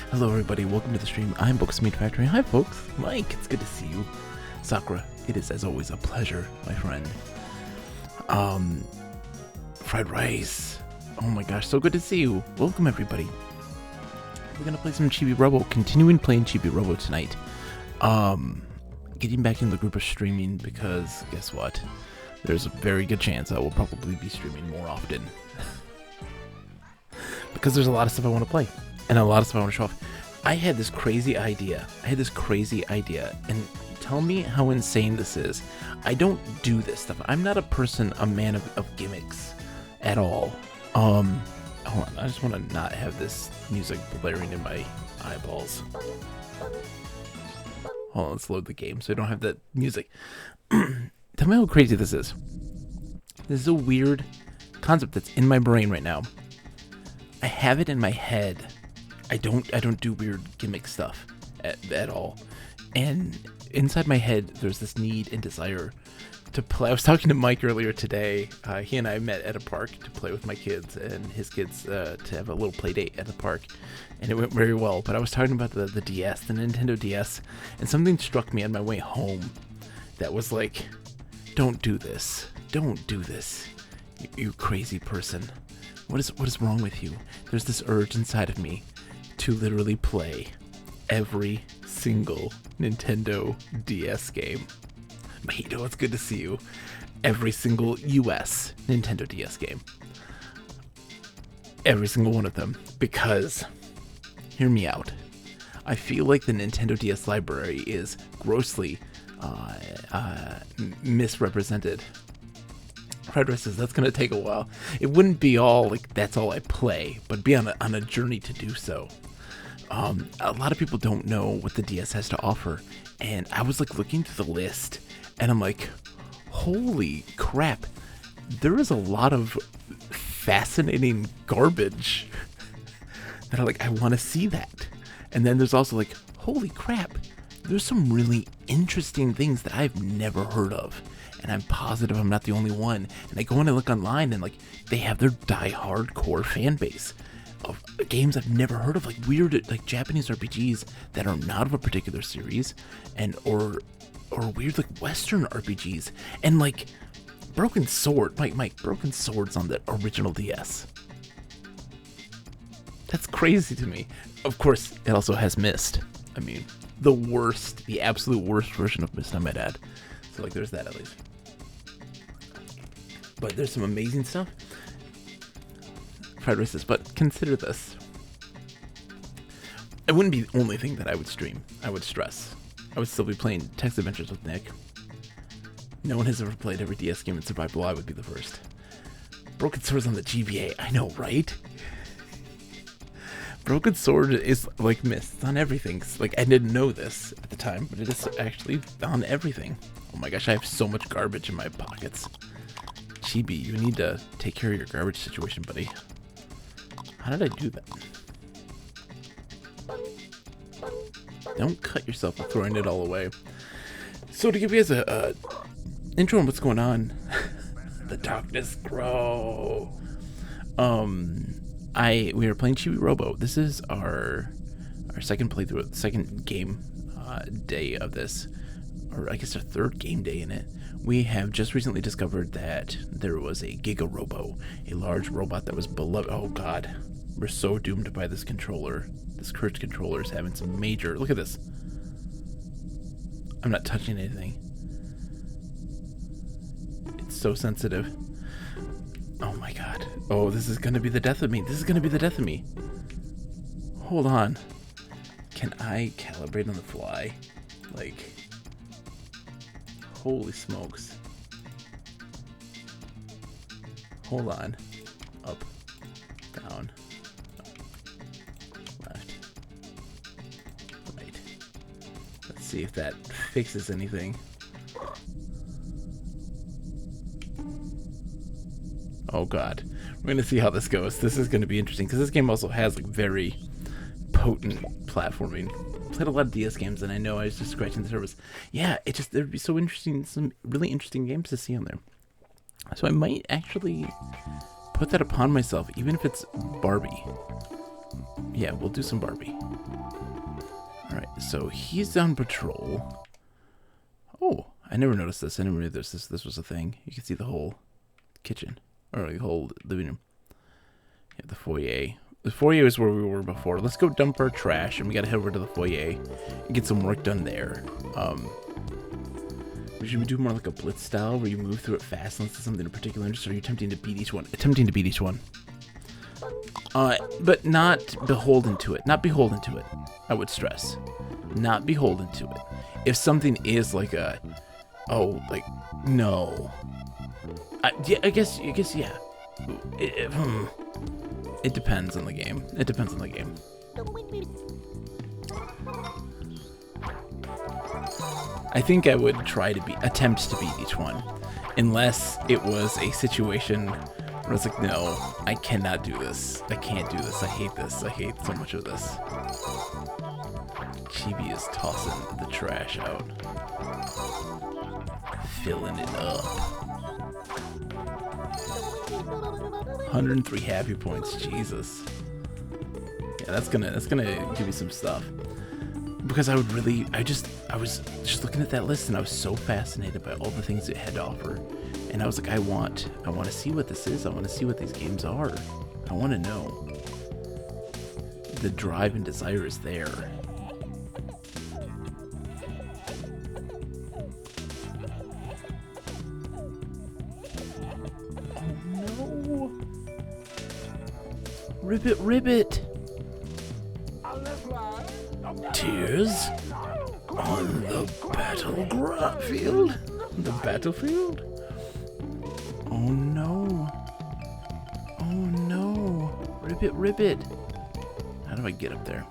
Hello everybody, welcome to the stream. I'm Books Meat Factory. Hi folks, Mike, it's good to see you. Sakura, it is as always a pleasure, my friend. Fried rice. Oh my gosh, so good to see you. Welcome everybody. We're gonna play some Chibi Robo, continuing playing Chibi Robo tonight. Getting back in the group of streaming because guess what? There's a very good chance I will probably be streaming more often. Because there's a lot of stuff I want to play. And a lot of stuff I want to show off. I had this crazy idea. And tell me how insane this is. I don't do this stuff. I'm not a man of gimmicks at all. Hold on. I just want to not have this music blaring in my eyeballs. Hold on, let's load the game so I don't have that music. Tell me how crazy this is. This is a weird concept that's in my brain right now. I have it in my head. I don't do weird gimmick stuff at all. And inside my head, there's this need and desire to play. I was talking to Mike earlier today. He and I met at a park to play with my kids and his kids to have a little play date at the park. And it went very well. But I was talking about the DS, the Nintendo DS. And something struck me on my way home that was like, don't do this. Don't do this. You crazy person. What is wrong with you? There's this urge inside of me to literally play every single Nintendo DS game. Mahito, it's good to see you. Every single US Nintendo DS game. Every single one of them. Because, hear me out. I feel like the Nintendo DS library is grossly misrepresented. Fried rice says that's gonna take a while. It wouldn't be all like that's all I play, but be on a journey to do so. A lot of people don't know what the DS has to offer, and I was like looking through the list, and I'm like, holy crap, there is a lot of fascinating garbage that I want to see that. And then there's also like, holy crap, there's some really interesting things that I've never heard of. And I'm positive I'm not the only one. And I go and I look online and like they have their die-hardcore fan base of games I've never heard of, like weird like Japanese RPGs that are not of a particular series, and or weird like Western RPGs, and like Broken Sword. Mike, Broken Sword's on the original DS. That's crazy to me. Of course, it also has Myst. I mean, the absolute worst version of Myst, I might add. So like there's that at least. But there's some amazing stuff. Fried rices, but consider this. It wouldn't be the only thing that I would stream. I would stress. I would still be playing Text Adventures with Nick. No one has ever played every DS game and survived. Well, I would be the first. Broken Sword's on the GBA. I know, right? Broken Sword is like Myst. It's on everything. Like, I didn't know this at the time, but it is actually on everything. Oh my gosh, I have so much garbage in my pockets. Chibi, you need to take care of your garbage situation, buddy. How did I do that? Don't cut yourself by throwing it all away. So to give you guys a intro on what's going on, the darkness grow. We are playing Chibi Robo. This is our second playthrough, second game day of this, or I guess our third game day in it. We have just recently discovered that there was a Giga Robo, a large robot that was beloved. Oh god, we're so doomed by this controller. This cursed controller is having some major. Look at this. I'm not touching anything. It's so sensitive. Oh my god. Oh, this is gonna be the death of me. This is gonna be the death of me. Hold on. Can I calibrate on the fly? Like, holy smokes. Hold on. Up. Down. Left. Right. Let's see if that fixes anything. Oh god. We're gonna see how this goes. This is gonna be interesting because this game also has like very potent platforming. Played a lot of DS games, and I know I was just scratching the surface. Yeah, there'd be so interesting, some really interesting games to see on there. So I might actually put that upon myself, even if it's Barbie. Yeah, we'll do some Barbie. Alright, so he's on patrol. Oh, I never noticed this. I never knew this was a thing. You can see the whole kitchen. Or the whole living room. Yeah, the foyer. The foyer is where we were before. Let's go dump our trash, and we gotta head over to the foyer and get some work done there. Should we do more like a blitz style, where you move through it fast unless it's something in particular interest, or are you attempting to beat each one? Attempting to beat each one. But not beholden to it. Not beholden to it, I would stress. Not beholden to it. If something is like a... Oh, like, no. Yeah, I guess, yeah. It depends on the game. It depends on the game. I think I would try to attempt to beat each one, unless it was a situation where it's like, no, I cannot do this. I can't do this. I hate this. I hate so much of this. Chibi is tossing the trash out, filling it up. 103 happy points. Jesus. Yeah, that's gonna give me some stuff. Because I was just looking at that list, and I was so fascinated by all the things it had to offer, and I was like, I want to see what this is. I want to see what these games are. I want to know. The drive and desire is there. Oh no! Ribbit, ribbit! Tears on the battlefield? The battlefield? Oh no. Oh no. Ribbit, ribbit. How do I get up there?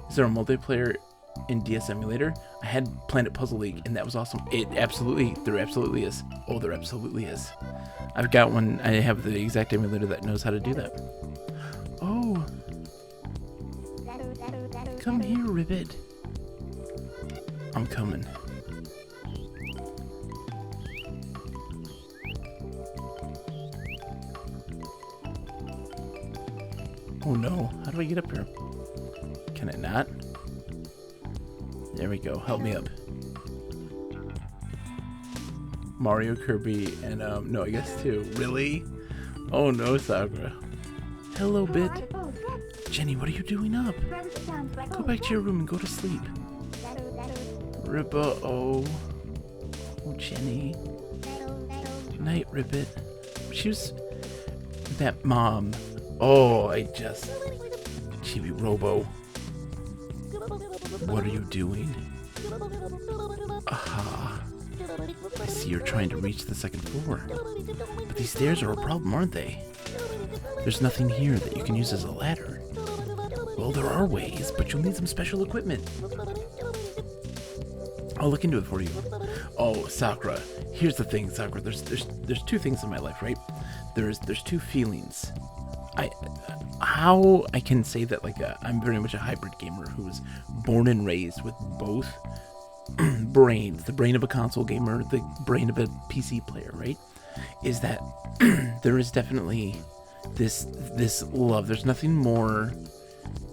Is there a multiplayer in DS Emulator? I had Planet Puzzle League, and that was awesome. There absolutely is. Oh, there absolutely is. I've got one. I have the exact emulator that knows how to do that. Oh. Come here, Ribbit. I'm coming. Oh no, how do I get up here? Can I not? There we go, help me up. Mario, Kirby, and no, I guess two. Really? Oh no, Sakura. Hello, Bit. Jenny, what are you doing up? Go back to your room and go to sleep. Rippa, oh. Oh, Jenny. Night, Ribbit. She was... That mom. Oh, Chibi, Robo. What are you doing? Aha. I see you're trying to reach the second floor. But these stairs are a problem, aren't they? There's nothing here that you can use as a ladder. Well, there are ways, but you'll need some special equipment. I'll look into it for you. Oh, Sakura. Here's the thing, Sakura. There's two things in my life, right? There's two feelings. How I can say that I'm very much a hybrid gamer who was born and raised with both brains, the brain of a console gamer, the brain of a PC player, right? Is that there is definitely this love. There's nothing more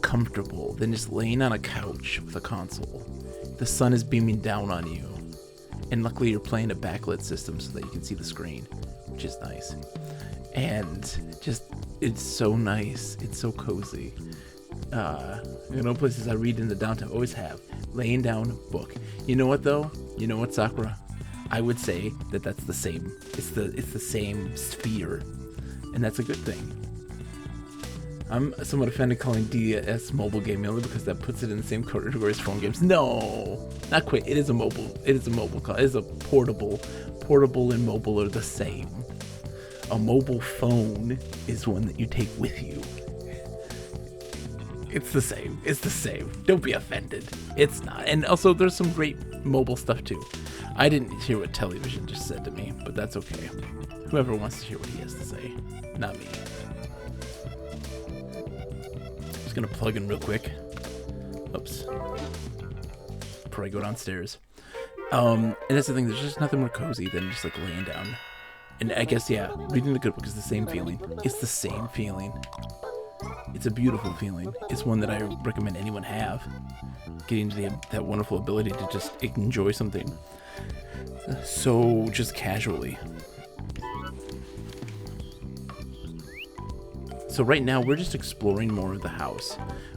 comfortable than just laying on a couch with a console. The sun is beaming down on you, and luckily you're playing a backlit system so that you can see the screen, which is nice. And just, it's so nice. It's so cozy. Places I read in the downtown always have laying down book. You know what though? You know what, Sakura? I would say that's the same. It's the same sphere, and that's a good thing. I'm somewhat offended calling DS mobile gaming only because that puts it in the same category as phone games. No, not quite. It is a mobile. It is a mobile. It is a portable. Portable and mobile are the same. A mobile phone is one that you take with you. It's the same. It's the same. Don't be offended. It's not. And also, there's some great mobile stuff too. I didn't hear what television just said to me, but that's okay. Whoever wants to hear what he has to say, not me. Just gonna plug in real quick. Oops. Before I go downstairs. And that's the thing. There's just nothing more cozy than just laying down. And I guess, yeah, reading a good book is the same feeling. It's the same feeling. It's a beautiful feeling. It's one that I recommend anyone have. Getting to that wonderful ability to just enjoy something so just casually. So right now we're just exploring more of the house.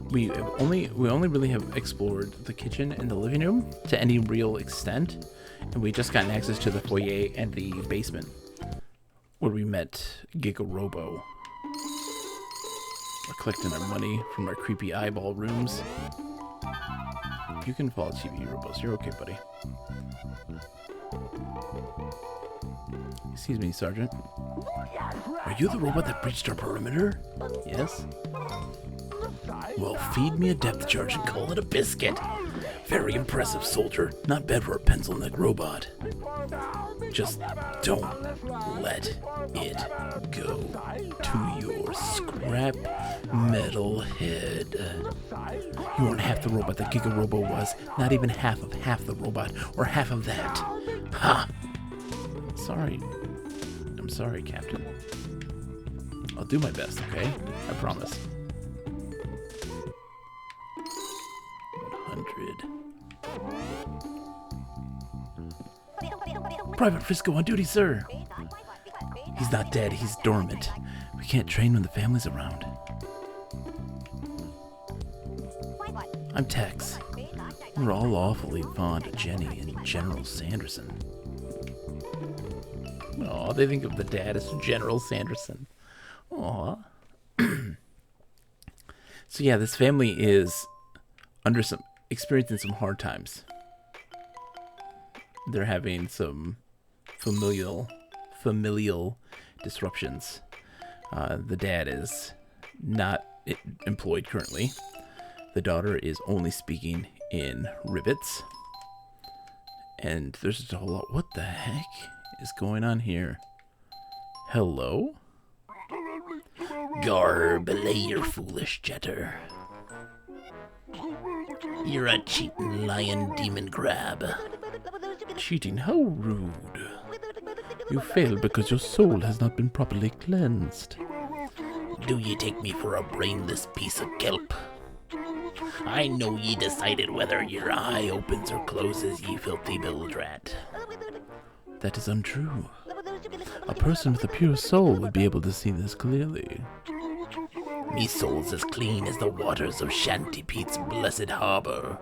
We only really have explored the kitchen and the living room to any real extent, and we just gotten access to the foyer and the basement where we met Robo. We're collecting our money from our creepy eyeball rooms. You can follow Chibi Robos. You're okay, buddy. Excuse me, Sergeant. Are you the robot that breached our perimeter? Yes. Well, feed me a depth charge and call it a biscuit. Very impressive, soldier. Not bad for a pencil-neck robot. Just don't let it go to your scrap metal head. You weren't half the robot that Robo was. Not even half the robot, or half of that. Ha! Sorry. I'm sorry, Captain. I'll do my best, okay? I promise. 100. Private Frisco on duty, sir. He's not dead, he's dormant. We can't train when the family's around. I'm Tex. We're all awfully fond of Jenny and General Sanderson. Aw, they think of the dad as General Sanderson. Aw. So yeah, this family is experiencing some hard times. They're having some familial disruptions. The dad is not employed currently. The daughter is only speaking in rivets. And there's just a whole lot. What the heck is going on here? Hello? Gar, belay your foolish jetter. You're a cheating lion demon crab. Cheating? How rude. You failed because your soul has not been properly cleansed. Do ye take me for a brainless piece of kelp? I know ye decided whether your eye opens or closes, ye filthy bilge rat. That is untrue. A person with a pure soul would be able to see this clearly. Me soul's as clean as the waters of Shanty Pete's blessed harbor.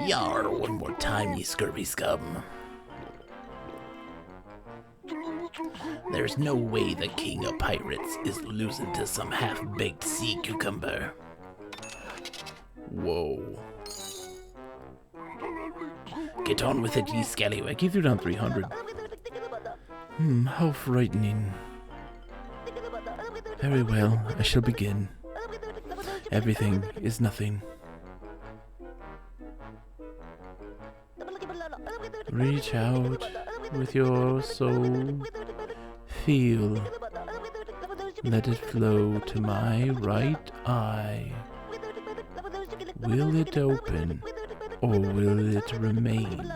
Yar, one more time, ye scurvy scum. There's no way the king of pirates is losing to some half-baked sea cucumber. Whoa. Get on with it, ye scallywag. He threw down 300. How frightening. Very well, I shall begin. Everything is nothing. Reach out with your soul. Feel. Let it flow to my right eye. Will it open, or will it remain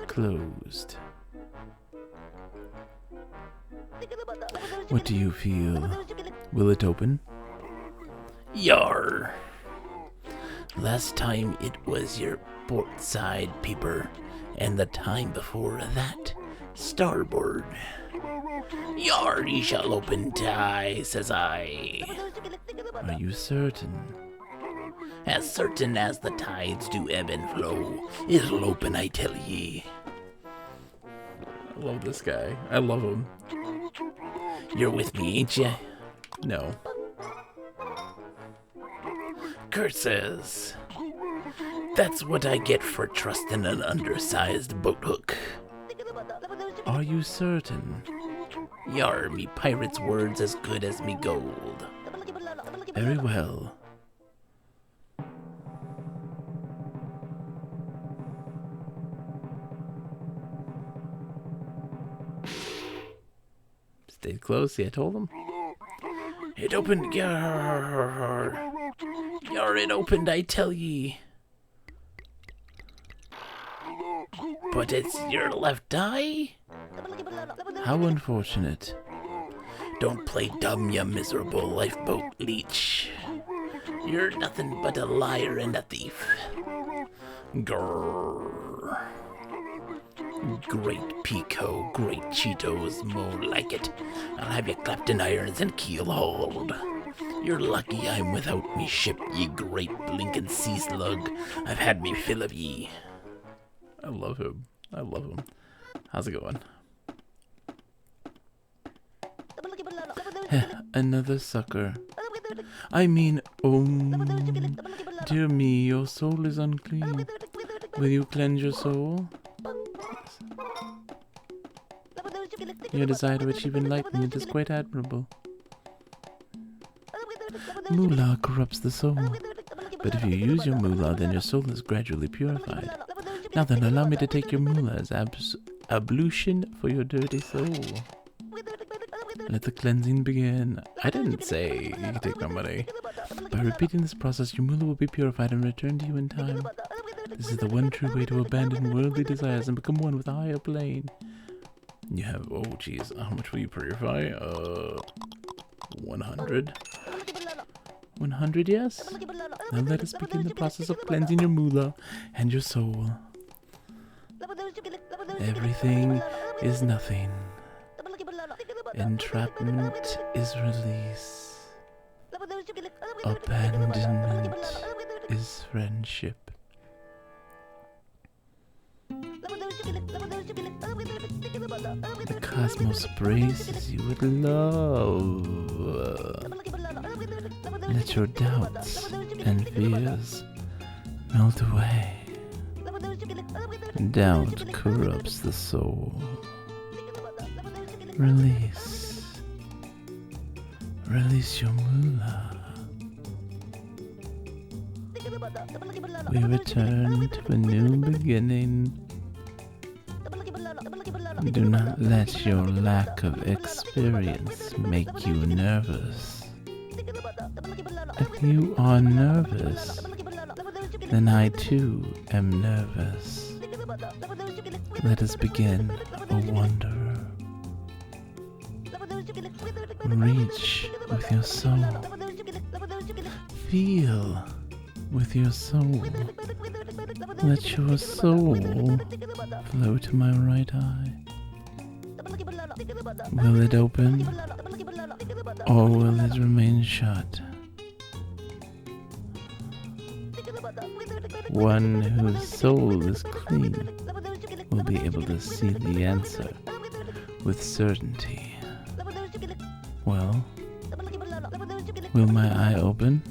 closed? What do you feel? Will it open? Yar! Last time it was your port side peeper, and the time before that, starboard. Yar, ye shall open tie, says I. Are you certain? As certain as the tides do ebb and flow, it'll open, I tell ye. I love this guy. I love him. You're with me, ain't ya? No. Curses. That's what I get for trusting an undersized boat hook. Are you certain? Yar, me pirate's word's as good as me gold. Very well. Stayed close, see I told him. It opened, yar. Yar, it opened, I tell ye. But it's your left eye? How unfortunate. Don't play dumb, you miserable lifeboat leech. You're nothing but a liar and a thief. Grrr. Great Pico, great Cheetos, more like it. I'll have you clapped in irons and keel hauled. You're lucky I'm without me ship, ye great blinking sea slug. I've had me fill of ye. I love him. I love him. How's it going? Another sucker. I mean, dear me, your soul is unclean. Will you cleanse your soul? Your desire to achieve enlightenment is quite admirable. Moolah corrupts the soul. But if you use your moolah, then your soul is gradually purified. Now then, allow me to take your moolah as ablution for your dirty soul. Let the cleansing begin. I didn't say you can take my money. By repeating this process, your moolah will be purified and returned to you in time. This is the one true way to abandon worldly desires and become one with a higher plane. You have, oh geez, how much will you purify? 100? 100, yes? Now let us begin the process of cleansing your moolah and your soul. Everything is nothing. Entrapment is release. Abandonment is friendship. The cosmos embraces you with love. Let your doubts and fears melt away. Doubt corrupts the soul. Release. Release your moolah. We return to a new beginning. Do not let your lack of experience make you nervous. If you are nervous, then I too am nervous. Let us begin, O wanderer. Reach with your soul. Feel with your soul. Let your soul flow to my right eye. Will it open, or will it remain shut? One whose soul is clean will be able to see the answer with certainty. Well, will my eye open?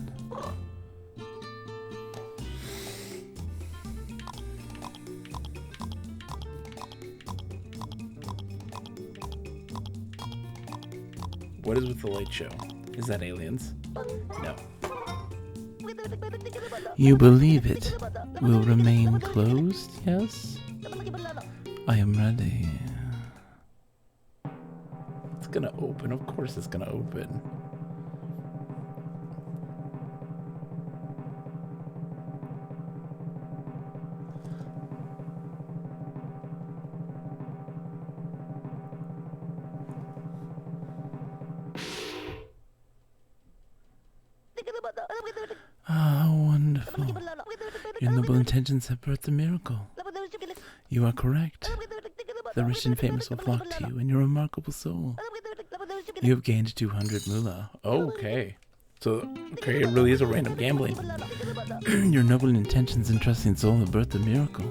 What is with the light show? Is that aliens? No. You believe it will remain closed, yes? I am ready. It's gonna open, of course it's gonna open. Ah, wonderful. Your noble intentions have birthed a miracle. You are correct. The rich and famous will flock to you and your remarkable soul. You have gained 200 moolah. Oh, okay. So, okay, it really is a random gambling. Your noble intentions and trusting soul have birthed a miracle.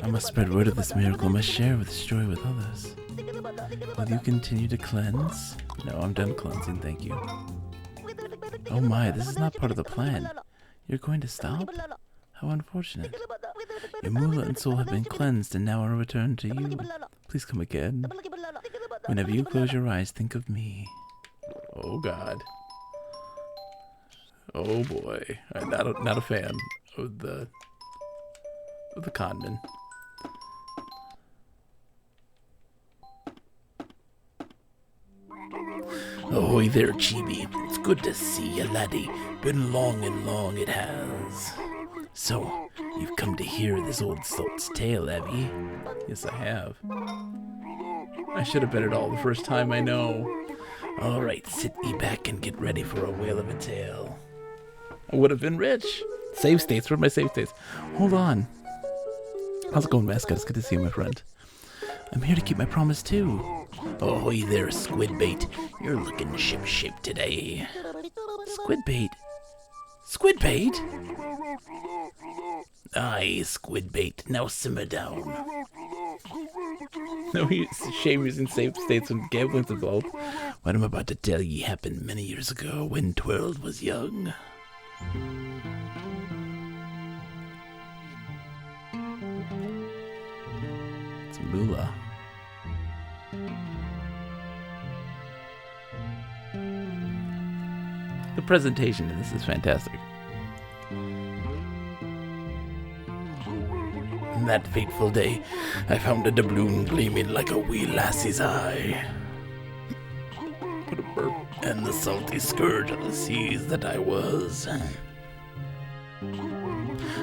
I must spread word of this miracle, must share this joy with others. Will you continue to cleanse? No, I'm done cleansing, thank you. Oh my, this is not part of the plan. You're going to stop? How unfortunate. Your moolah and soul have been cleansed and now are returned to you. Please come again. Whenever you close your eyes, think of me. Oh God. Oh boy. I'm not a fan of the conman. Ahoy there, Chibi. It's good to see you, laddie. Been long and long it has. So, you've come to hear this old salt's tale, have ye? Yes, I have. I should have bet it all the first time, I know. Alright, sit ye back and get ready for a whale of a tale. I would have been rich. Save states. Where are my save states? Hold on. How's it going, Mascot? It's good to see you, my friend. I'm here to keep my promise, too. Ahoy there, Squidbait. You're looking ship-shape today. Squidbait? Squidbait? Aye, Squidbait. Now simmer down. No, it's a shame using save states when gambling's involved. What I'm about to tell ye happened many years ago when Twirl was young. It's Moolah. The presentation in this is fantastic. On that fateful day, I found a doubloon gleaming like a wee lassie's eye. What a burp. And the salty scourge of the seas that I was.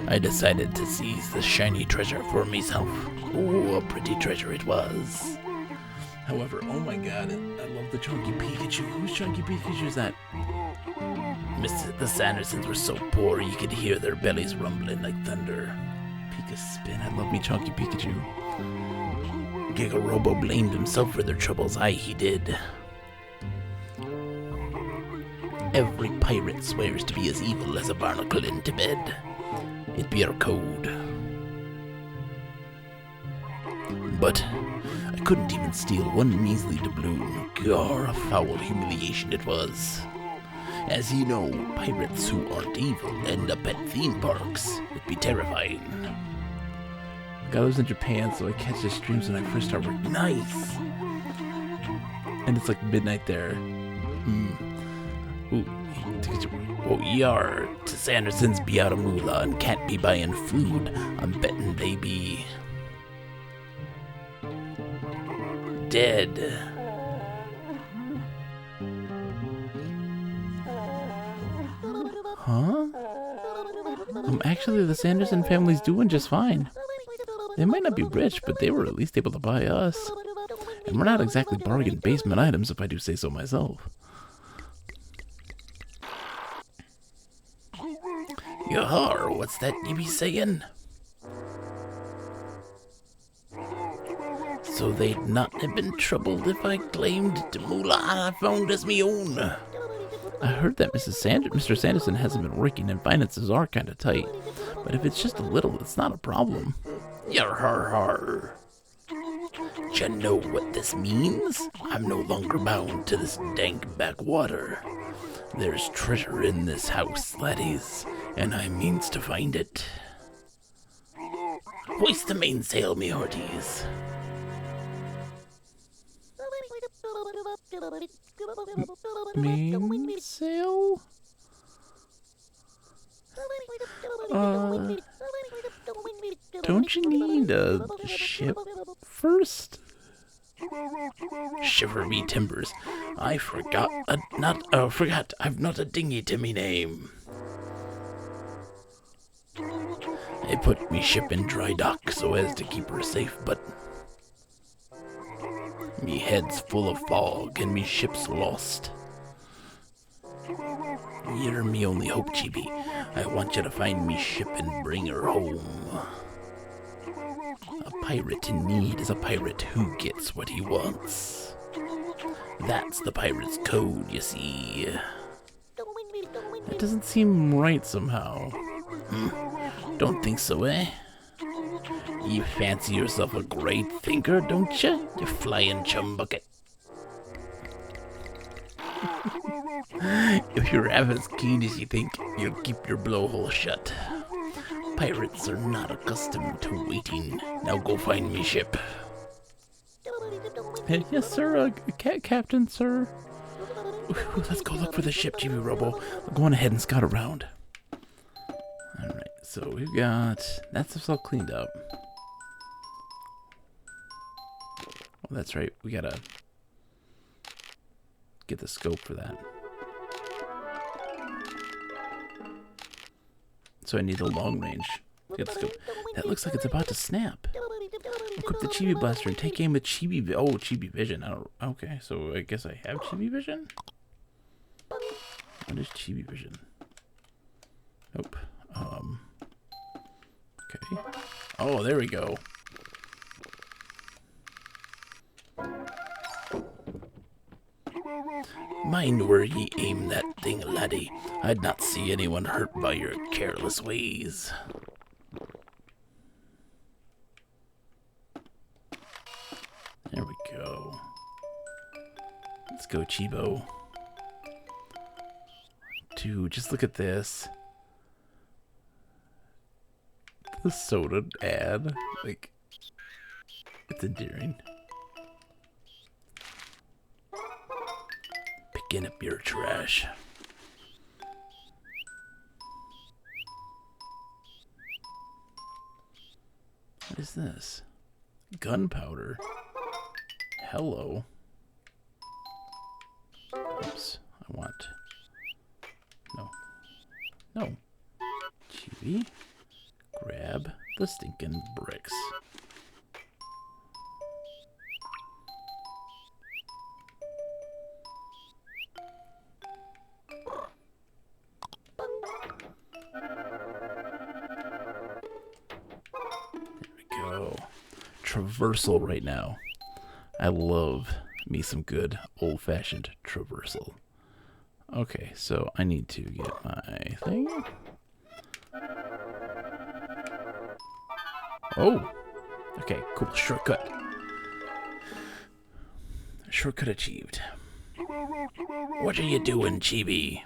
I decided to seize the shiny treasure for myself. Oh, a pretty treasure it was. However, oh my god, I love the Chunky Pikachu. Whose Chunky Pikachu is that? The Sandersons were so poor you could hear their bellies rumbling like thunder. Pika Spin, I love me Chunky Pikachu. Giga Robo blamed himself for their troubles, aye he did. Every pirate swears to be as evil as a barnacle in Tibet. It be our code. But I couldn't even steal one measly doubloon. Gar, a foul humiliation it was. As you know, pirates who aren't evil end up at theme parks. It'd be terrifying. I was in Japan, so I catch the streams when I first start working. Nice! And it's like midnight there. Ooh, oh, yar, to Sandersons be out of moolah and can't be buying food. I'm betting they be dead. Huh? Actually, the Sanderson family's doing just fine. They might not be rich, but they were at least able to buy us. And we're not exactly bargain basement items, if I do say so myself. Yar, what's that you be saying? So they'd not have been troubled if I claimed the moolah I found as me own. I heard that Mr. Sanderson hasn't been working and finances are kind of tight. But if it's just a little, it's not a problem. Yar har har. D'ya know what this means? I'm no longer bound to this dank backwater. There's treasure in this house, laddies, and I means to find it. Hoist the mainsail, me hearties. Mainsail? Don't you need a ship first? Shiver me timbers. I forgot I've not a dinghy to me name. I put me ship in dry dock so as to keep her safe, but me head's full of fog and me ship's lost. You're me only hope, Chibi. I want you to find me ship and bring her home. A pirate in need is a pirate who gets what he wants. That's the pirate's code, you see. That doesn't seem right somehow. Don't think so, eh? You fancy yourself a great thinker, don't you? You flying chumbucket. If you're half as keen as you think, you'll keep your blowhole shut. Pirates are not accustomed to waiting. Now go find me ship. Yes, sir. Captain, sir. Let's go look for the ship, Chibi Robo. Go on ahead and scout around. Alright, so we've got... That stuff's all cleaned up. Oh, that's right. We gotta get the scope for that. So I need the long range. Get the scope. That looks like it's about to snap. Equip the Chibi Blaster and take aim with Chibi. Oh, Chibi Vision. I don't. Okay, so I guess I have Chibi Vision. What is Chibi Vision? Nope. Okay. Oh, there we go. Mind where ye aim that thing, laddie. I'd not see anyone hurt by your careless ways. There we go. Let's go, Chibo. Dude, just look at this. The soda ad. Like, it's endearing. Picking up your trash. What is this? Gunpowder. Hello. Oops. I want... No. No. Chibi. Grab the stinking bricks. There we go. Traversal right now. I love me some good old-fashioned traversal. Okay, so I need to get my thing. Oh! Okay, cool. Shortcut. Shortcut achieved. What are you doing, Chibi?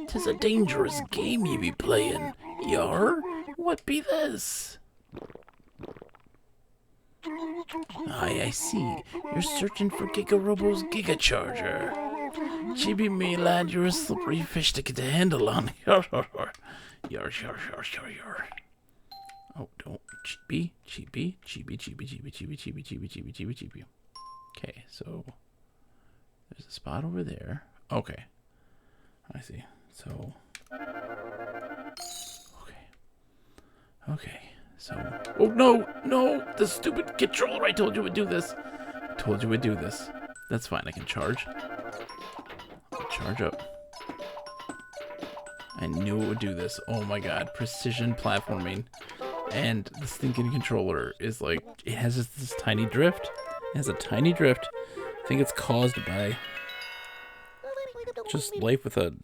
'Tis a dangerous game you be playing. Yar? What be this? Aye, I see. You're searching for Giga Robo's Giga Charger. Chibi, me lad, you're a slippery fish to get a handle on. Yar, yar, yar, yar, yar, yar. Oh, don't. Chibi, Chibi, Chibi, Chibi, Chibi, Chibi, Chibi, Chibi, Chibi, Chibi, Chibi. Okay, so there's a spot over there. Okay, I see. So, okay, so. Oh no, no! The stupid controller! I told you would do this. I told you would do this. That's fine. I can charge. I'll charge up. I knew it would do this. Oh my god, precision platforming. And the stinking controller is like, it has this tiny drift. It has a tiny drift. I think it's caused by just life with a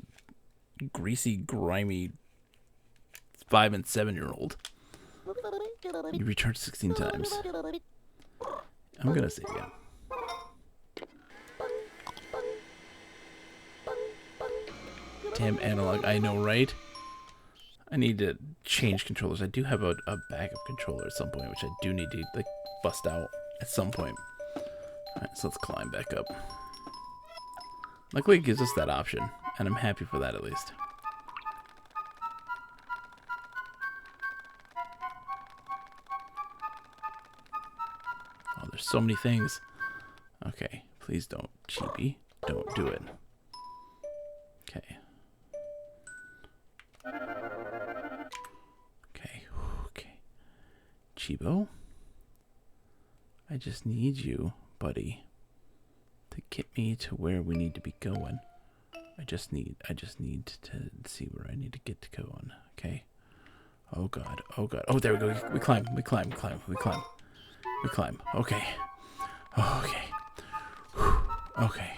greasy, grimy 5- and 7-year-old. You recharge 16 times. I'm gonna save again. Damn analog, I know, right? I need to change controllers. I do have a backup controller at some point, which I do need to like bust out at some point. Alright, so let's climb back up. Luckily it gives us that option, and I'm happy for that at least. Oh, there's so many things. Okay, please don't, Chibi. Don't do it. Okay. Okay. Chibo, I just need you, buddy, to get me to where we need to be going. I just need to see where I need to get to going. Okay. Oh god. Oh god. Oh, there we go. We climb. We climb. We climb. We climb. Okay. Okay. Okay.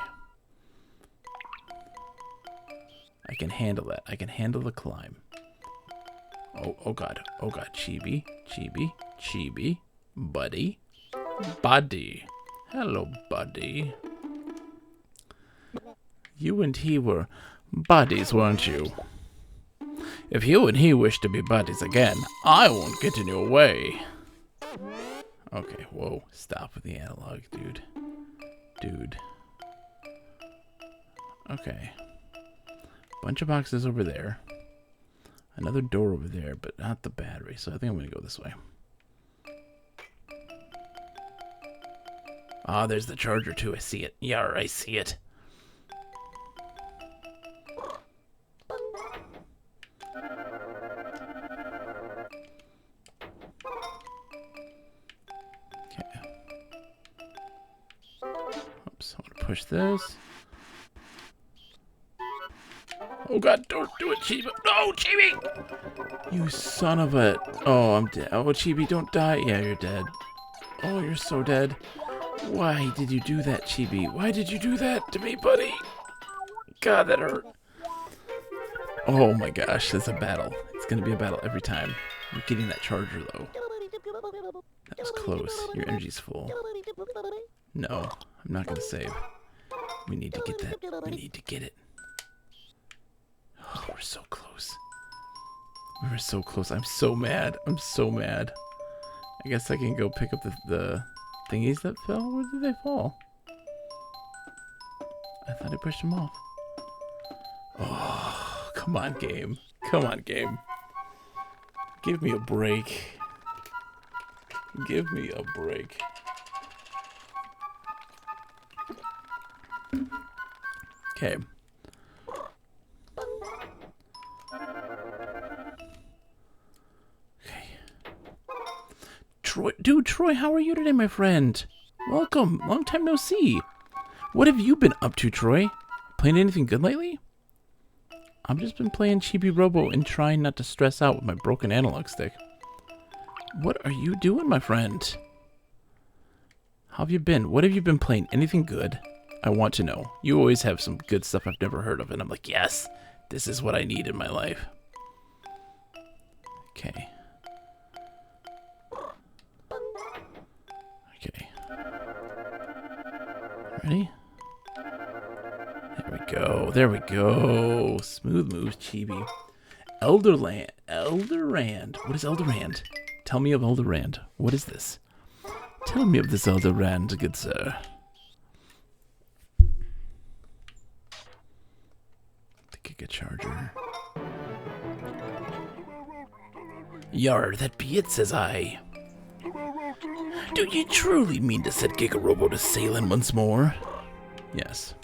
I can handle that. I can handle the climb. Oh god. Oh god. Chibi. Chibi. Chibi. Buddy. Buddy. Hello, buddy. You and he were buddies, weren't you? If you and he wish to be buddies again, I won't get in your way. Okay, whoa. Stop with the analog, dude. Dude. Okay. Bunch of boxes over there. Another door over there, but not the battery, so I think I'm gonna go this way. Ah, there's the charger too. I see it. Yar, I see it. push this. Oh god, don't do it, Chibi. No, Chibi! You son of a... Oh, I'm dead. Oh, Chibi, don't die. Yeah, you're dead. Oh, you're so dead. Why did you do that, Chibi? Why did you do that to me, buddy? God, that hurt. Oh my gosh, it's a battle. It's gonna be a battle every time. I'm getting that charger, though. That was close. Your energy's full. No, I'm not gonna save. We need to get that. We need to get it. Oh, we're so close. We were so close. I'm so mad. I'm so mad. I guess I can go pick up the thingies that fell. Where did they fall? I thought I pushed them off. Oh, come on, game. Come on, game. Give me a break. Give me a break. Okay. Troy, how are you today, my friend? Welcome. Long time no see. What have you been up to, Troy? Playing anything good lately? I've just been playing Chibi Robo and trying not to stress out with my broken analog stick. What are you doing, my friend? How have you been? What have you been playing? Anything good? I want to know. You always have some good stuff I've never heard of, and I'm like, yes, this is what I need in my life. Okay. Okay. Ready? There we go. There we go. Smooth moves, Chibi. Elderland. Elderand. What is Elderand? Tell me of Elderand. What is this? Tell me of this Elderand, good sir. The Giga Charger. Yar, that be it, says I. Do you truly mean to set Giga Robo to sailing once more? Yes.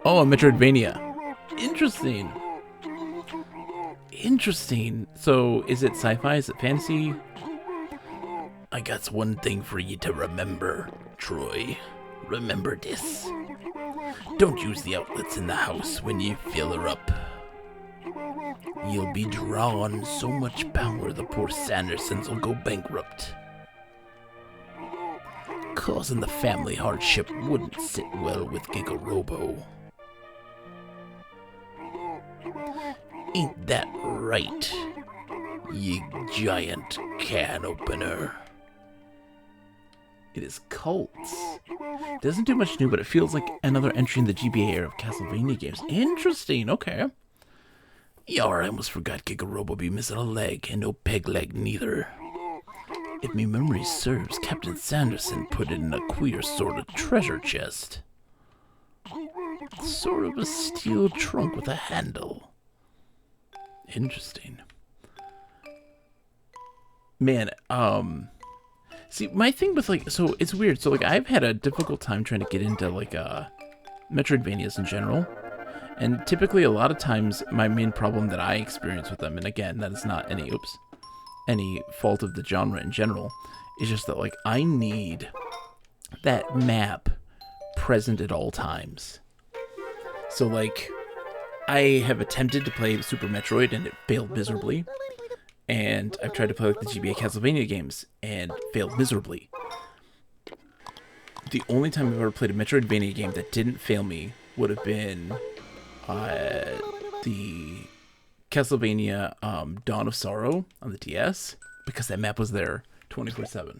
Oh, a Metroidvania. Interesting. Interesting. So, is it sci-fi? Is it fantasy? I got one thing for you to remember, Troy. Remember this. Don't use the outlets in the house when you fill her up. You'll be drawing so much power the poor Sandersons will go bankrupt. Causing the family hardship wouldn't sit well with Giga Robo. Ain't that right, you giant can opener? It is cults. Doesn't do much new, but it feels like another entry in the GBA era of Castlevania games. Interesting, okay. Yar, I almost forgot Giga Robo be missing a leg, and no peg leg neither. If me memory serves, Captain Sanderson put it in a queer sort of treasure chest. Sort of a steel trunk with a handle. Interesting. Man, see, my thing with, like, so it's weird. So, like, I've had a difficult time trying to get into, like, Metroidvanias in general. And typically, a lot of times, my main problem that I experience with them, and again, that is not any fault of the genre in general, is just that, like, I need that map present at all times. So, like, I have attempted to play Super Metroid, and it failed miserably. And I've tried to play, like, the GBA Castlevania games, and failed miserably. The only time I've ever played a Metroidvania game that didn't fail me would have been the Castlevania Dawn of Sorrow on the DS, because that map was there 24/7.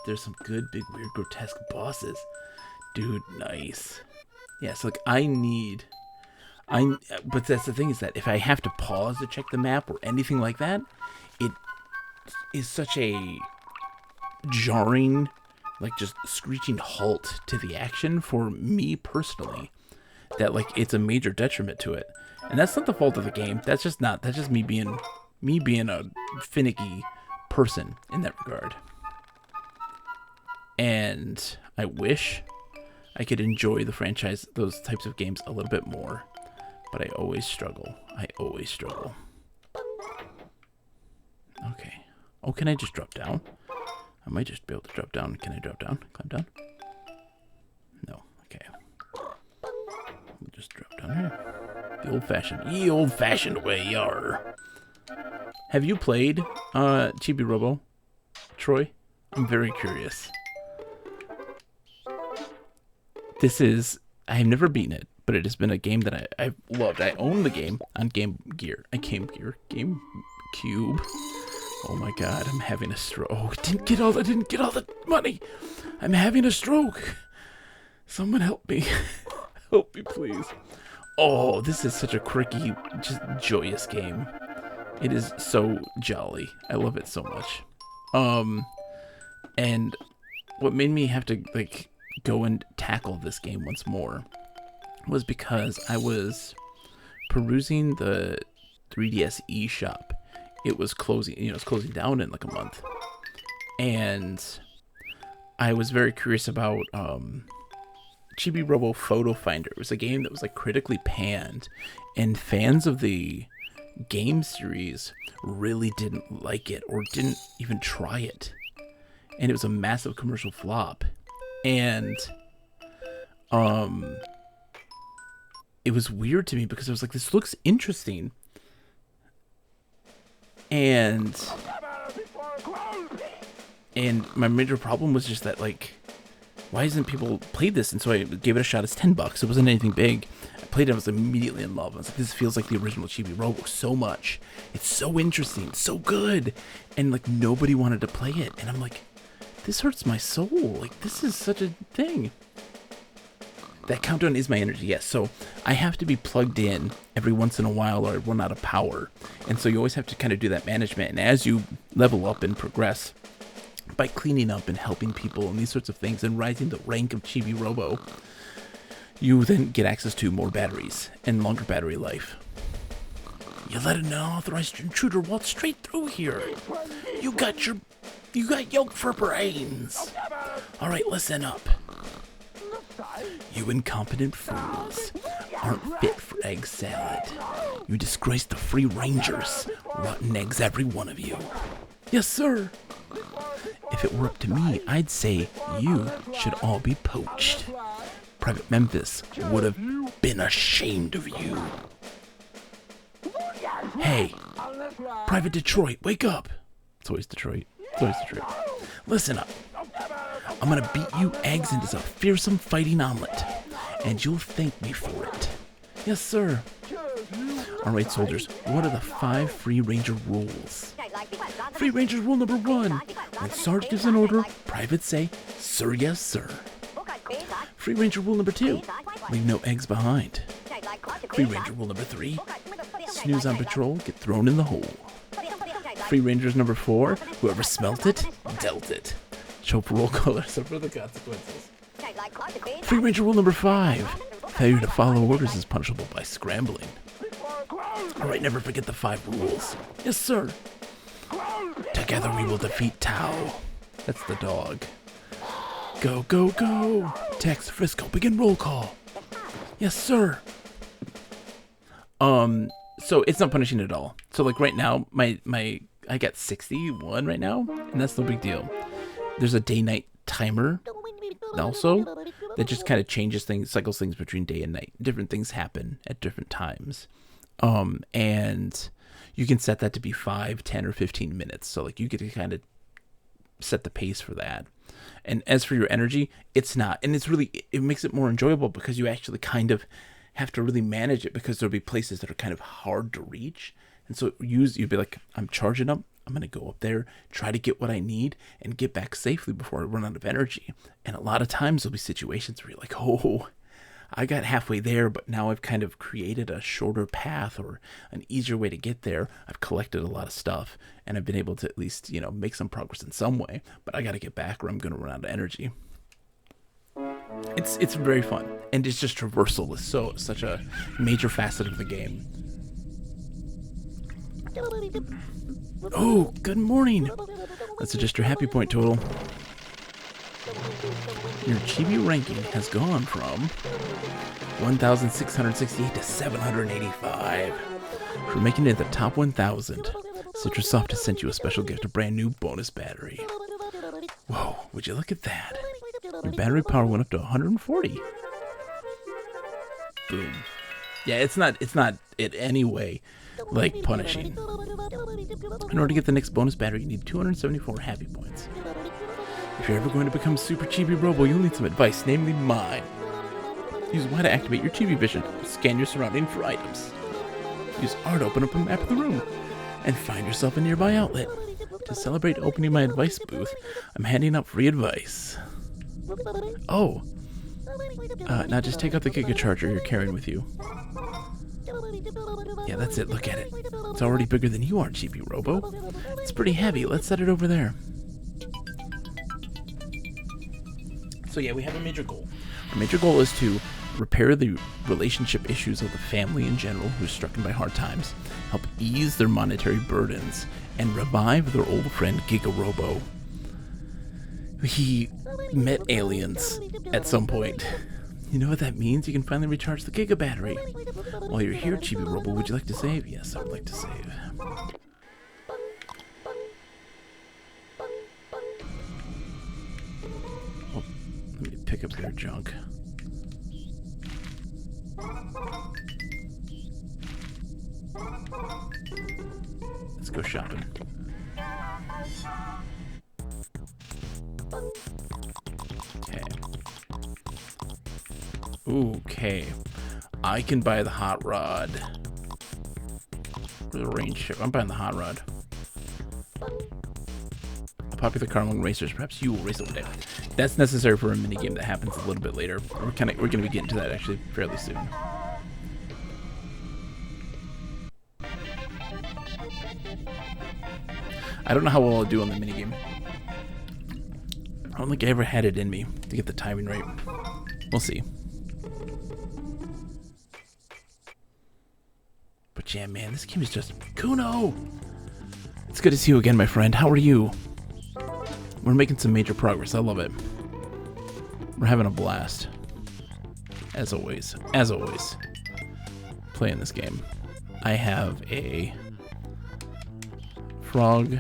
There's some good, big, weird, grotesque bosses. Dude, nice. Yeah, so, like, but that's the thing, is that if I have to pause to check the map or anything like that, it is such a jarring, like, just screeching halt to the action for me personally, that, like, it's a major detriment to it. And that's not the fault of the game. That's just me being a finicky person in that regard. And I wish I could enjoy the franchise, those types of games, a little bit more. But I always struggle. Okay. Oh, can I just drop down? I might just be able to drop down. Can I drop down? Climb down? No. Okay. We'll just drop down here. The old-fashioned way, yar. Have you played Chibi Robo, Troy? I'm very curious. This is... I have never beaten it, but it has been a game that I've loved. I own the game on GameCube. Oh my god, I'm having a stroke. Oh, I didn't get all the money. I'm having a stroke. Someone help me. Help me, please. Oh, this is such a quirky, just joyous game. It is so jolly. I love it so much. And what made me have to, like, go and tackle this game once more was because I was perusing the 3DS eShop. It was closing, it's closing down in like a month. And I was very curious about Chibi Robo Photo Finder. It was a game that was like critically panned, and fans of the game series really didn't like it or didn't even try it. And it was a massive commercial flop. And it was weird to me because I was like, this looks interesting. And my major problem was just that, like, why hasn't people played this? And so I gave it a shot. It's $10. It wasn't anything big. I played it. I was immediately in love. I was like, this feels like the original Chibi Robo so much. It's so interesting, so good. And like, nobody wanted to play it. And I'm like, this hurts my soul. Like, this is such a thing. That countdown is my energy, yes. So I have to be plugged in every once in a while or I run out of power. And so you always have to kind of do that management. And as you level up and progress by cleaning up and helping people and these sorts of things and rising the rank of Chibi Robo, you then get access to more batteries and longer battery life. You let an unauthorized intruder walk straight through here. You got yolk for brains. All right, listen up. You incompetent fools aren't fit for egg salad. You disgrace the free rangers. Rotten eggs, every one of you. Yes, sir. If it were up to me, I'd say you should all be poached. Private Memphis would have been ashamed of you. Hey, Private Detroit, wake up. It's always Detroit. It's always Detroit. Listen up. I'm gonna beat you eggs into a fearsome fighting omelet, and you'll thank me for it. Yes, sir. Alright, soldiers, what are the 5 Free Ranger rules? Free Ranger rule number 1. When Sarge gives an order, privates say, sir, yes, sir. Free Ranger rule number 2. Leave no eggs behind. Free Ranger rule number 3. Snooze on patrol, get thrown in the hole. Free Rangers number 4. Whoever smelt it, dealt it. Show parole color, suffer the consequences. Free Ranger rule number 5. Failure to follow orders is punishable by scrambling. Alright, never forget the 5 rules. Yes, sir. Together we will defeat Tao. That's the dog. Go, go, go. Tex, Frisco, begin roll call. Yes, sir. So it's not punishing at all. So like right now, I got 61 right now, and that's no big deal. There's a day-night timer also that just kind of changes things, cycles things between day and night. Different things happen at different times. And you can set that to be 5, 10, or 15 minutes. So like you get to kind of set the pace for that. And as for your energy, it's not. And it makes it more enjoyable because you actually kind of have to really manage it because there'll be places that are kind of hard to reach. And so you'd be like, I'm charging up. I'm going to go up there, try to get what I need, and get back safely before I run out of energy. And a lot of times there'll be situations where you're like, oh, I got halfway there, but now I've kind of created a shorter path or an easier way to get there. I've collected a lot of stuff, and I've been able to at least, make some progress in some way. But I got to get back or I'm going to run out of energy. It's very fun, and it's just traversal is such a major facet of the game. Oh, good morning. Let's adjust your happy point total. Your Chibi ranking has gone from 1,668 to 785. For making it in the top 1,000, Citrussoft has sent you a special gift, a brand new bonus battery. Whoa, would you look at that? Your battery power went up to 140. Boom. Yeah, it's not in any way like punishing. In order to get the next bonus battery, you need 274 happy points. If you're ever going to become Super Chibi Robo, you'll need some advice, namely mine. Use Y to activate your Chibi vision. Scan your surroundings for items. Use R to open up a map of the room. And find yourself a nearby outlet. To celebrate opening my advice booth, I'm handing out free advice. Oh. Now just take out the Giga Charger you're carrying with you. Yeah, that's it. Look at it. It's already bigger than you are, Chibi Robo. It's pretty heavy. Let's set it over there. So yeah, we have a major goal. Our major goal is to repair the relationship issues of the family in general who's stricken by hard times, help ease their monetary burdens, and revive their old friend Giga Robo. He met aliens at some point. You know what that means? You can finally recharge the Giga battery. While you're here, Chibi Robo, would you like to save? Yes, I would like to save. Oh, let me pick up their junk. Let's go shopping. Okay. I can buy the hot rod. Or the range ship. I'm buying the hot rod. A popular car among racers. Perhaps you will race it one day. That's necessary for a minigame that happens a little bit later. We're gonna be getting to that actually fairly soon. I don't know how well I'll do on the minigame. I don't think I ever had it in me to get the timing right. We'll see. But yeah, man, this game is just Kuno! It's good to see you again, my friend. How are you? We're making some major progress. I love it. We're having a blast. As always. As always. Playing this game. I have a frog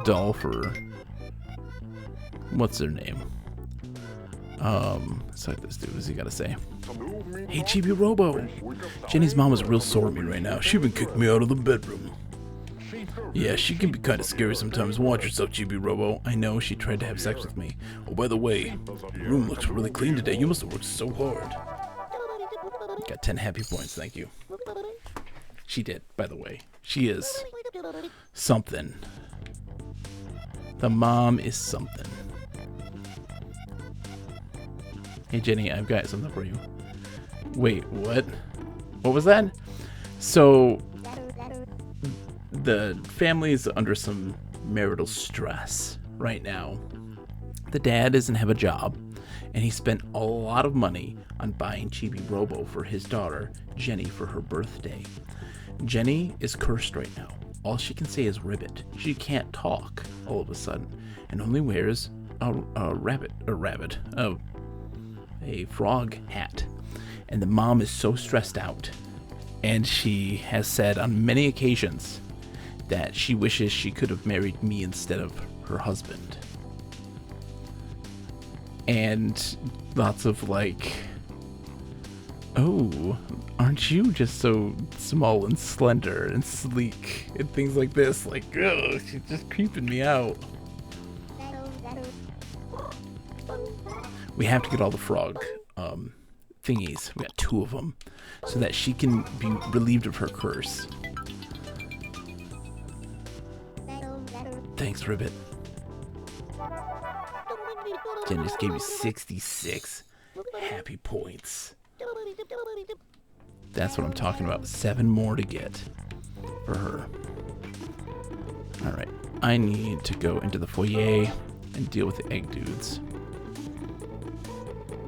doll for... What's their name? Let's like this dude. What's he gotta say? Hey, Chibi Robo! Jenny's mom is real sore at me right now. She even kicked me out of the bedroom. Yeah, she can be kind of scary sometimes. Watch yourself, Chibi Robo. I know she tried to have sex with me. Oh, by the way, your room looks really clean today. You must have worked so hard. Got 10 happy points, thank you. She did, by the way. She is something. The mom is something. Hey, Jenny, I've got something for you. Wait, what? What was that? So, the family is under some marital stress right now. The dad doesn't have a job, and he spent a lot of money on buying Chibi Robo for his daughter, Jenny, for her birthday. Jenny is cursed right now. All she can say is ribbit. She can't talk all of a sudden, and only wears a frog hat. And the mom is so stressed out, and she has said on many occasions that she wishes she could have married me instead of her husband. And lots of like, oh, aren't you just so small and slender and sleek and things like this? Like, ugh, she's just creeping me out. We have to get all the frog thingies. We got 2 of them, so that she can be relieved of her curse. Thanks, Ribbit. Jen just gave you 66 happy points. That's what I'm talking about. 7 more to get for her. Alright, I need to go into the foyer and deal with the egg dudes.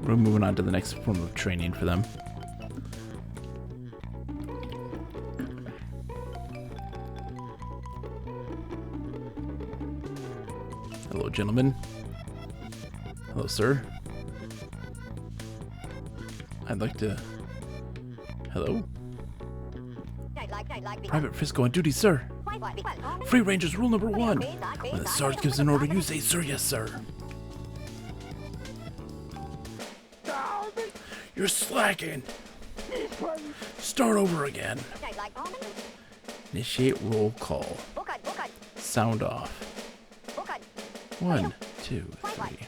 We're moving on to the next form of training for them. Hello, gentlemen. Hello, sir. I'd like to... Hello? Private Frisco on duty, sir. Free Rangers rule number 1. When the sergeant gives an order, you say, sir, yes, sir. You're slacking. Start over again. Initiate roll call. Sound off. 1, 2, 3.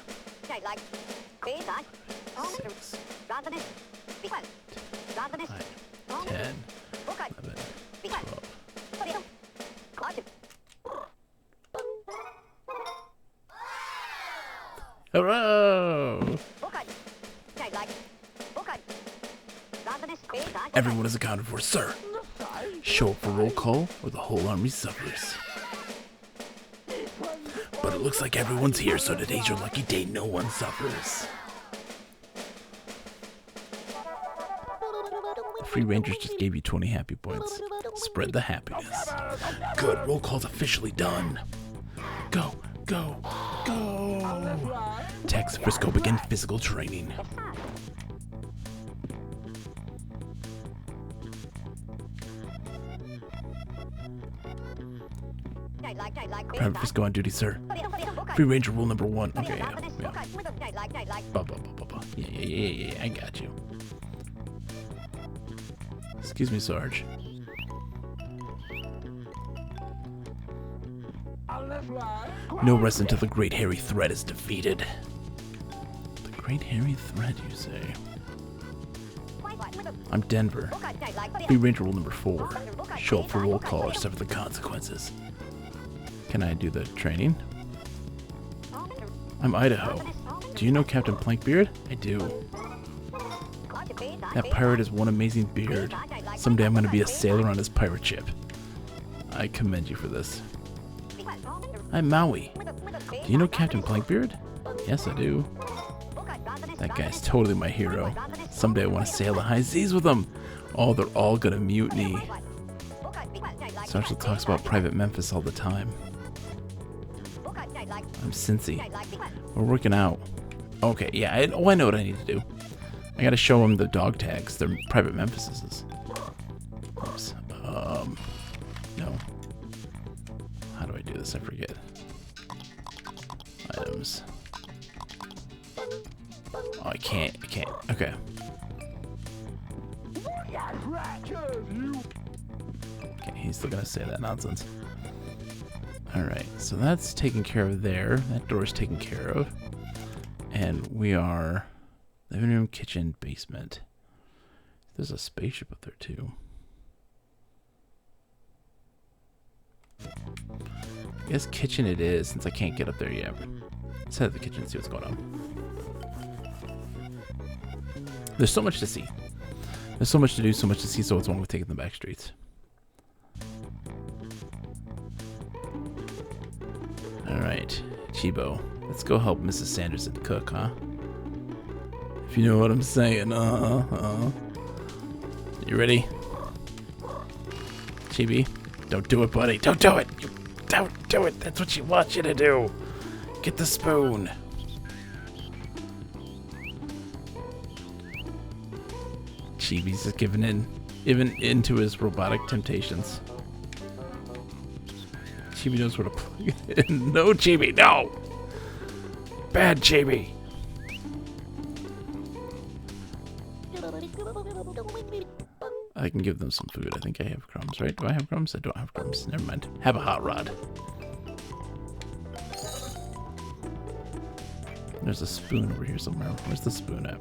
6, 5, 10, 11, 12. Hurrah! Everyone is accounted for, sir. Show up for roll call or the whole army suffers. But it looks like everyone's here, so today's your lucky day. No one suffers. Free Rangers just gave you 20 happy points. Spread the happiness. Good, roll call's officially done. Go, go, go. Tex Frisco begin physical training. Private Frisco on duty, sir. Free Ranger rule number 1. Okay, yeah. Yeah, I got you. Excuse me, Sarge. No rest until the Great Hairy Threat is defeated. The Great Hairy Threat, you say? I'm Denver. Free Ranger rule number 4. Show up for roll call or suffer the consequences. Can I do the training? I'm Idaho. Do you know Captain Plankbeard? I do. That pirate has one amazing beard. Someday I'm going to be a sailor on his pirate ship. I commend you for this. I'm Maui. Do you know Captain Plankbeard? Yes, I do. That guy's totally my hero. Someday I want to sail the high seas with him. Oh, they're all gonna mutiny. Sergeant talks about Private Memphis all the time. I'm Cincy. We're working out. Okay, yeah, I know what I need to do. I gotta show him the dog tags. They're Private Memphis's. Oops. No. How do I do this? I forget. Items. Oh, I can't. Okay. Okay, he's still gonna say that nonsense. Alright, so that's taken care of there. That door's taken care of. And we are living room, kitchen, basement. There's a spaceship up there too. I guess kitchen it is, since I can't get up there yet. Let's head to the kitchen and see what's going on. There's so much to see. There's so much to do, so much to see, so what's wrong with taking the back streets? Alright, Chibo. Let's go help Mrs. Sanderson cook, huh? If you know what I'm saying, You ready? Chibi? Don't do it, buddy. Don't do it! You don't do it! That's what she wants you to do! Get the spoon! Chibi's just giving into his robotic temptations. Chibi knows where to plug it in. No, Chibi, no! Bad Chibi! I can give them some food. I think I have crumbs, right? Do I have crumbs? I don't have crumbs. Never mind. Have a hot rod. There's a spoon over here somewhere. Where's the spoon at?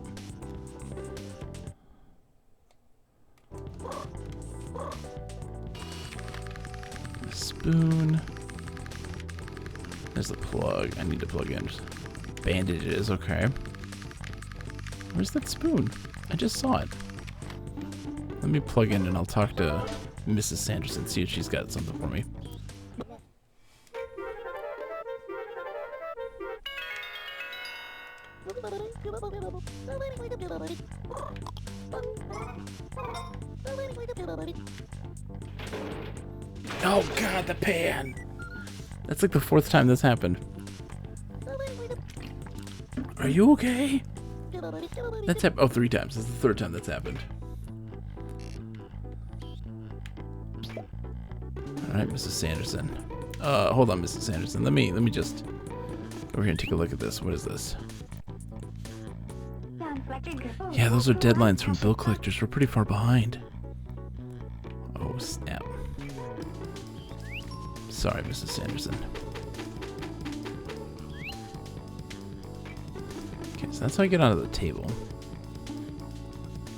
The spoon. There's the plug. I need to plug in. Bandages, okay. Where's that spoon? I just saw it. Let me plug in and I'll talk to Mrs. Sanderson, see if she's got something for me. Oh god, the pan! That's like the 4th time this happened. Are you okay? That's happened. Oh, 3 times. This is the 3rd time that's happened. Alright, Mrs. Sanderson. Hold on, Mrs. Sanderson. Let me just go over here and take a look at this. What is this? Yeah, those are deadlines from bill collectors. We're pretty far behind. Oh, snap. Sorry, Mrs. Sanderson. Okay, so that's how I get onto the table.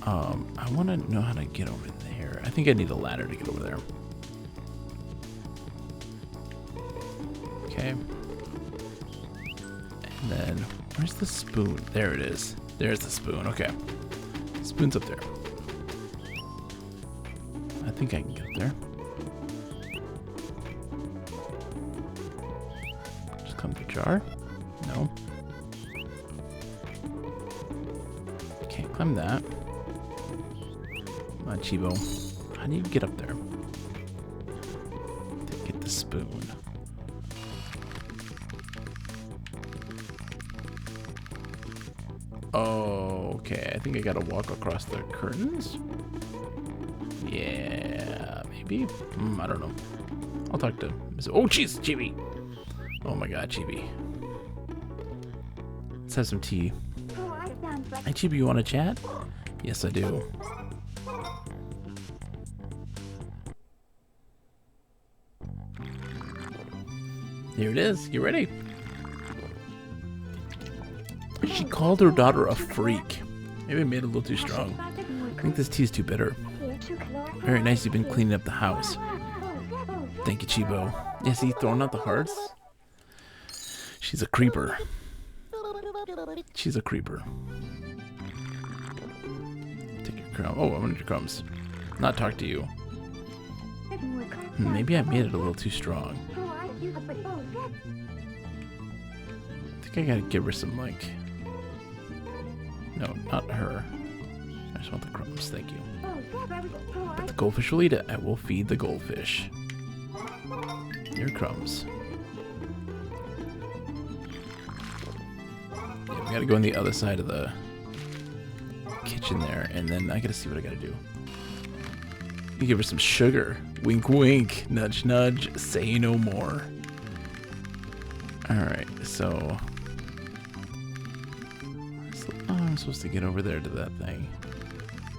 I want to know how to get over there. I think I need a ladder to get over there. Okay. And then, where's the spoon? There it is. There's the spoon. Okay. Spoon's up there. I think I can get there. Just come to the jar. No. Can't climb that. Come on, Chibo. How do you get up there? To get the spoon. Oh, okay. I think I gotta walk across the curtains? Yeah, maybe? I don't know. I'll talk to Ms. Oh, jeez, Chibi! Oh my god, Chibi. Let's have some tea. Hey, Chibi, you wanna chat? Yes, I do. Here it is. You ready? She called her daughter a freak. Maybe I made it a little too strong. I think this tea's too bitter. Very nice you've been cleaning up the house. Thank you, Chibo. Yeah, see, throwing out the hearts? She's a creeper. She's a creeper. Take your crumb. Oh, I wanted your crumbs. Not talk to you. Maybe I made it a little too strong. I think I gotta give her some, like... No, not her. I just want the crumbs, thank you. But the goldfish will eat it. I will feed the goldfish. Your crumbs. Yeah, we gotta go on the other side of the kitchen there, and then I gotta see what I gotta do. You give her some sugar. Wink, wink. Nudge, nudge. Say no more. Alright, so... I'm supposed to get over there to that thing.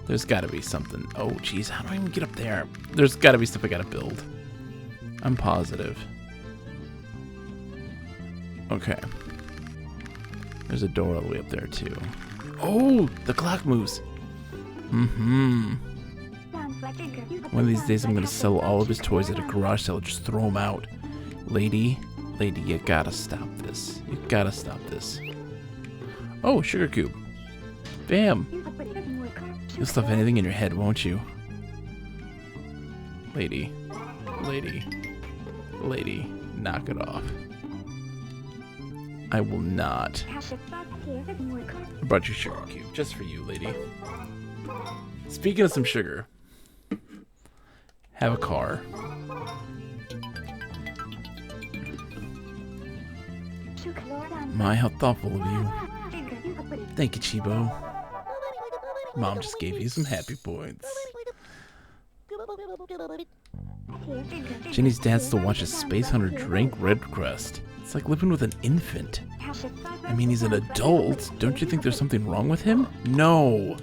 There's gotta be something. Oh, jeez, how do I even get up there? There's gotta be stuff I gotta build. I'm positive. Okay. There's a door all the way up there, too. Oh, the clock moves. One of these days, I'm gonna sell all of his toys at a garage sale. Just throw them out. Lady, you gotta stop this. You gotta stop this. Oh, sugar cube. Bam. You'll stuff anything in your head, won't you? Lady, knock it off. I will not. I brought you sugar cube, just for you, lady. Speaking of some sugar, have a car. My, how thoughtful of you. Thank you, Chibo. Mom just gave you some happy points. Jenny's dad still watches Space Hunter drink Red Crest. It's like living with an infant. I mean, he's an adult. Don't you think there's something wrong with him? No.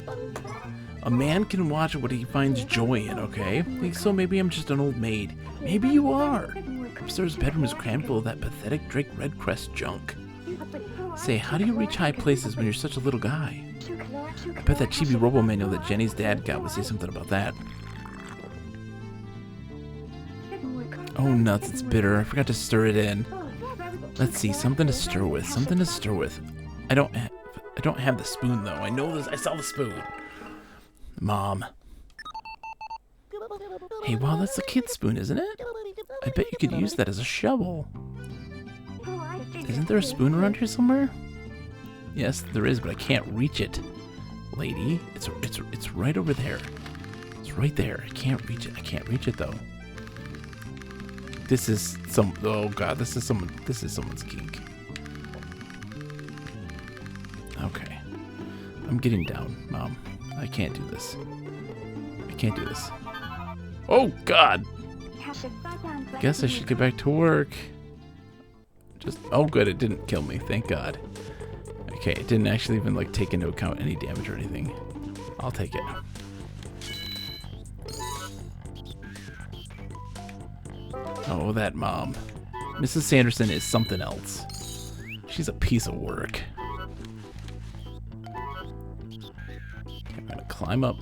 A man can watch what he finds joy in, okay? So maybe I'm just an old maid. Maybe you are. Upstairs bedroom is crammed full of that pathetic Drake Red Crest junk. Say, how do you reach high places when you're such a little guy? I bet that Chibi Robo manual that Jenny's dad got would say something about that. Oh nuts, it's bitter. I forgot to stir it in. Let's see, something to stir with. Something to stir with. I don't have the spoon though. I know this. I saw the spoon. Mom. Hey, wow, that's a kid's spoon, isn't it? I bet you could use that as a shovel. Isn't there a spoon around here somewhere? Yes, there is, but I can't reach it. Lady, it's right over there. It's right there. I can't reach it. I can't reach it though. This is some. Oh god, this is someone's geek. Okay, I'm getting down, Mom. I can't do this. I can't do this. Oh god. Guess I should get back to work. Oh good, it didn't kill me, thank God. Okay, it didn't actually even like take into account any damage or anything. I'll take it. Oh, that mom. Mrs. Sanderson is something else. She's a piece of work. Okay, I'm gonna climb up.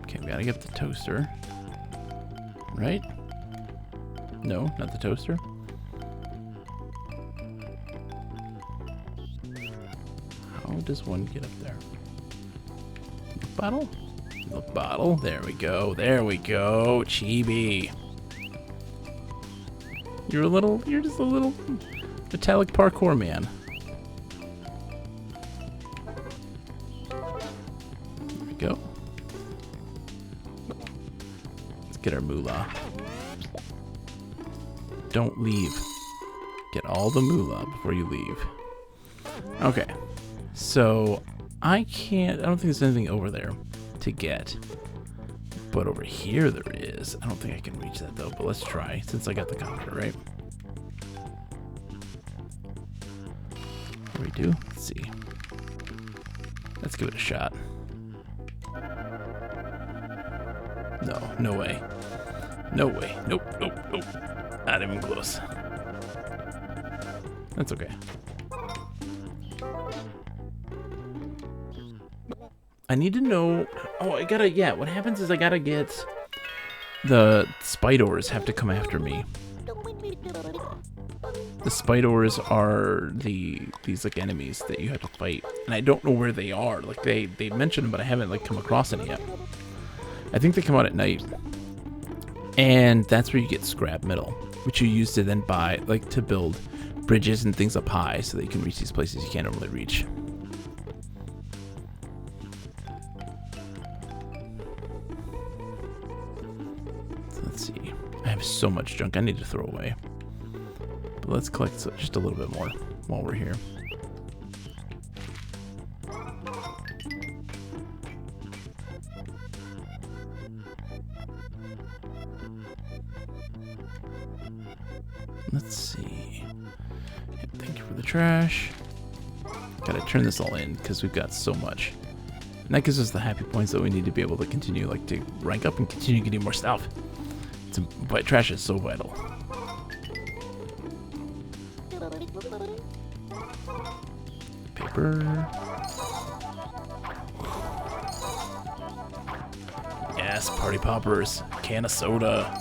Okay, we gotta get the toaster. Right? No, not the toaster. How does one get up there? Milk bottle? Milk bottle. There we go. There we go. Chibi. You're just a little metallic parkour man. There we go. Let's get our moolah. Don't leave. Get all the moolah before you leave. Okay. So, I don't think there's anything over there to get. But over here there is. I don't think I can reach that though, but let's try since I got the counter, right? What do we do? Let's see. Let's give it a shot. No, no way. No way. Nope, nope, nope. Not even close. That's okay. I need to know. Oh, what happens is I gotta get the Spidors have to come after me. The Spidors are these like enemies that you have to fight, and I don't know where they are. Like they mentioned them, but I haven't like come across any yet. I think they come out at night, and that's where you get scrap metal, which you use to then buy like to build bridges and things up high, so that you can reach these places you can't normally reach. Let's see. I have so much junk I need to throw away. But let's collect just a little bit more while we're here. Let's see. Thank you for the trash. Gotta turn this all in because we've got so much. And that gives us the happy points that we need to be able to continue like to rank up and continue getting more stuff. But trash is so vital. Paper. Yes, party poppers. Can of soda.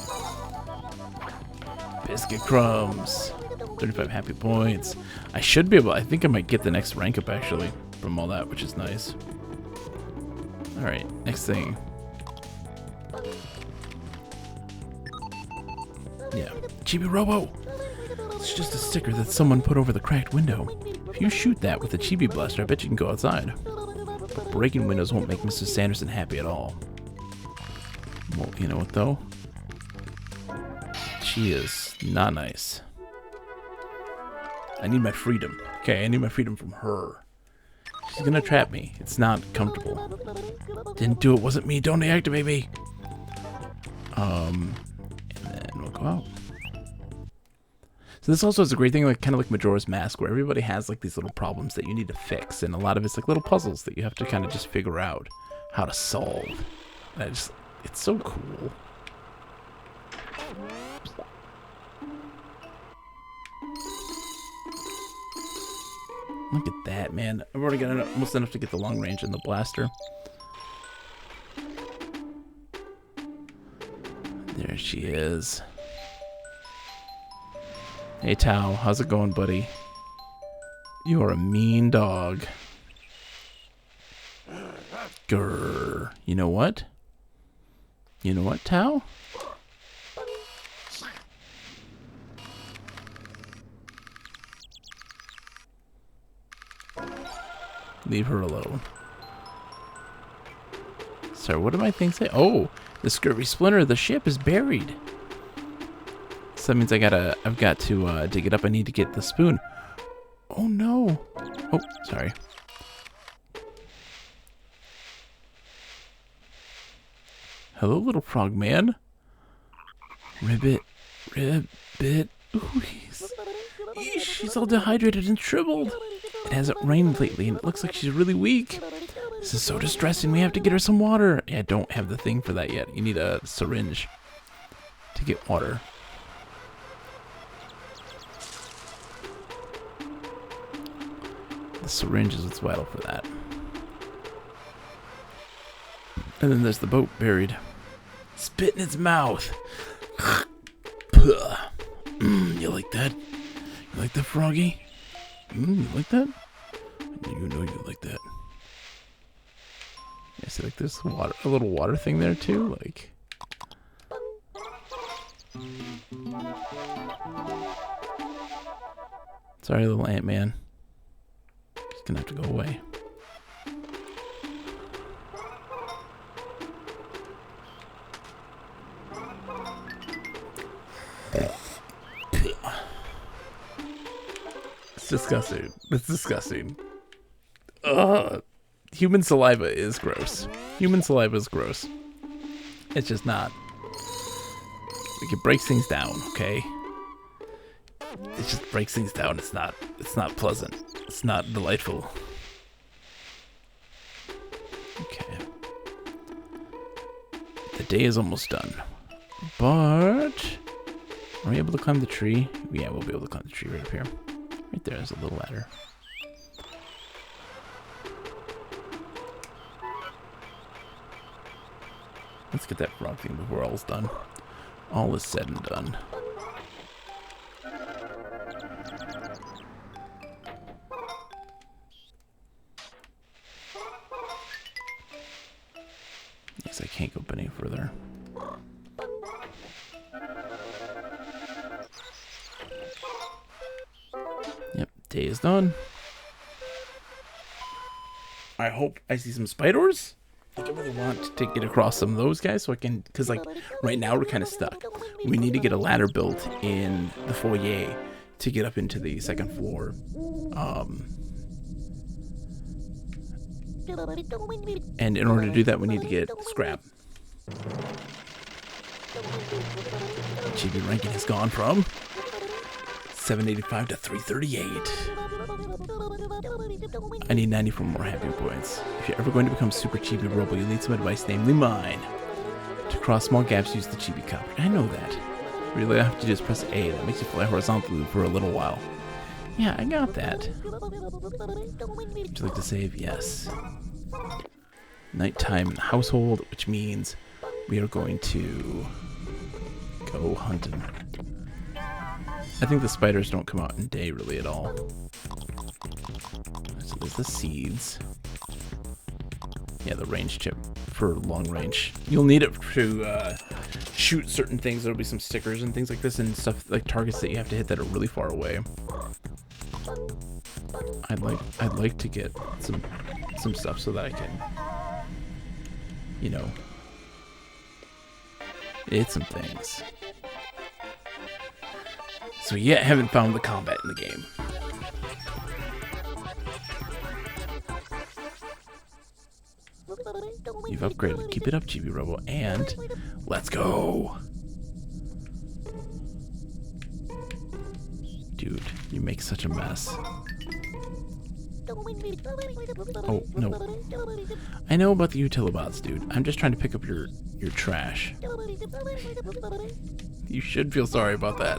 Biscuit crumbs. 35 happy points. I should be able. I think I might get the next rank up actually from all that, which is nice. All right, next thing. Yeah, Chibi Robo. It's just a sticker that someone put over the cracked window. If you shoot that with a Chibi blaster, I bet you can go outside. But breaking windows won't make Mrs. Sanderson happy at all. Well, you know what though? She is not nice. I need my freedom. Okay, I need my freedom from her. She's gonna trap me. It's not comfortable. Didn't do it. Wasn't me. Don't deactivate me. And then we'll go out. So this also is a great thing, like kind of like Majora's Mask, where everybody has like these little problems that you need to fix, and a lot of it's like little puzzles that you have to kind of just figure out how to solve. And it's so cool. Look at that, man. I've already got almost enough to get the long range in the blaster. There she is. Hey, Tao. How's it going, buddy? You are a mean dog. Grrr. You know what? You know what, Tao? Leave her alone. Sorry, what did my thing say? Oh, the scurvy splinter of the ship is buried. So that means I've got to dig it up. I need to get the spoon. Oh no. Oh, sorry. Hello, little frog man. Ribbit. Ribbit. Ooh, she's all dehydrated and shriveled. It hasn't rained lately, and it looks like she's really weak. This is so distressing. We have to get her some water. Yeah, I don't have the thing for that yet. You need a syringe to get water. The syringe is what's vital for that. And then there's the boat buried. Spit in its mouth. You like that? You like that, Froggy? You like that? You know you like that. Yeah, see, like there's water, a little water thing there too, like. Sorry, little Ant-Man. He's gonna have to go away. It's disgusting. It's disgusting. Ugh. Human saliva is gross. Human saliva is gross. It's just not. Like, it breaks things down, okay? It just breaks things down. It's not pleasant. It's not delightful. Okay. The day is almost done. But are we able to climb the tree? Yeah, we'll be able to climb the tree right up here. Right there's a little ladder. Let's get that frog thing before all's done. All is said and done. Yes, I can't go any further. Yep, day is done. I hope I see some spiders. Like, I really want to get across some of those guys so I can, because like right now we're kind of stuck. We need to get a ladder built in the foyer to get up into the second floor. And in order to do that, we need to get scrap. Chibi ranking has gone from 785 to 338. I need 94 more happy points. If you're ever going to become Super Chibi Robo, you'll need some advice, namely mine. To cross small gaps, use the Chibi copter. I know that. Really, all I have to do is press A. That makes you fly horizontally for a little while. Yeah, I got that. Would you like to save? Yes. Nighttime in the household, which means we are going to go hunting. I think the spiders don't come out in day really at all. So there's the seeds. Yeah, the range chip for long range. You'll need it to shoot certain things. There'll be some stickers and things like this and stuff like targets that you have to hit that are really far away. I'd like to get some stuff so that I can, you know, hit some things. So yet haven't found the combat in the game. You've upgraded. Keep it up, Chibi Robo, and let's go. Dude, you make such a mess. Oh, no. I know about the Utilibots, dude. I'm just trying to pick up your trash. You should feel sorry about that.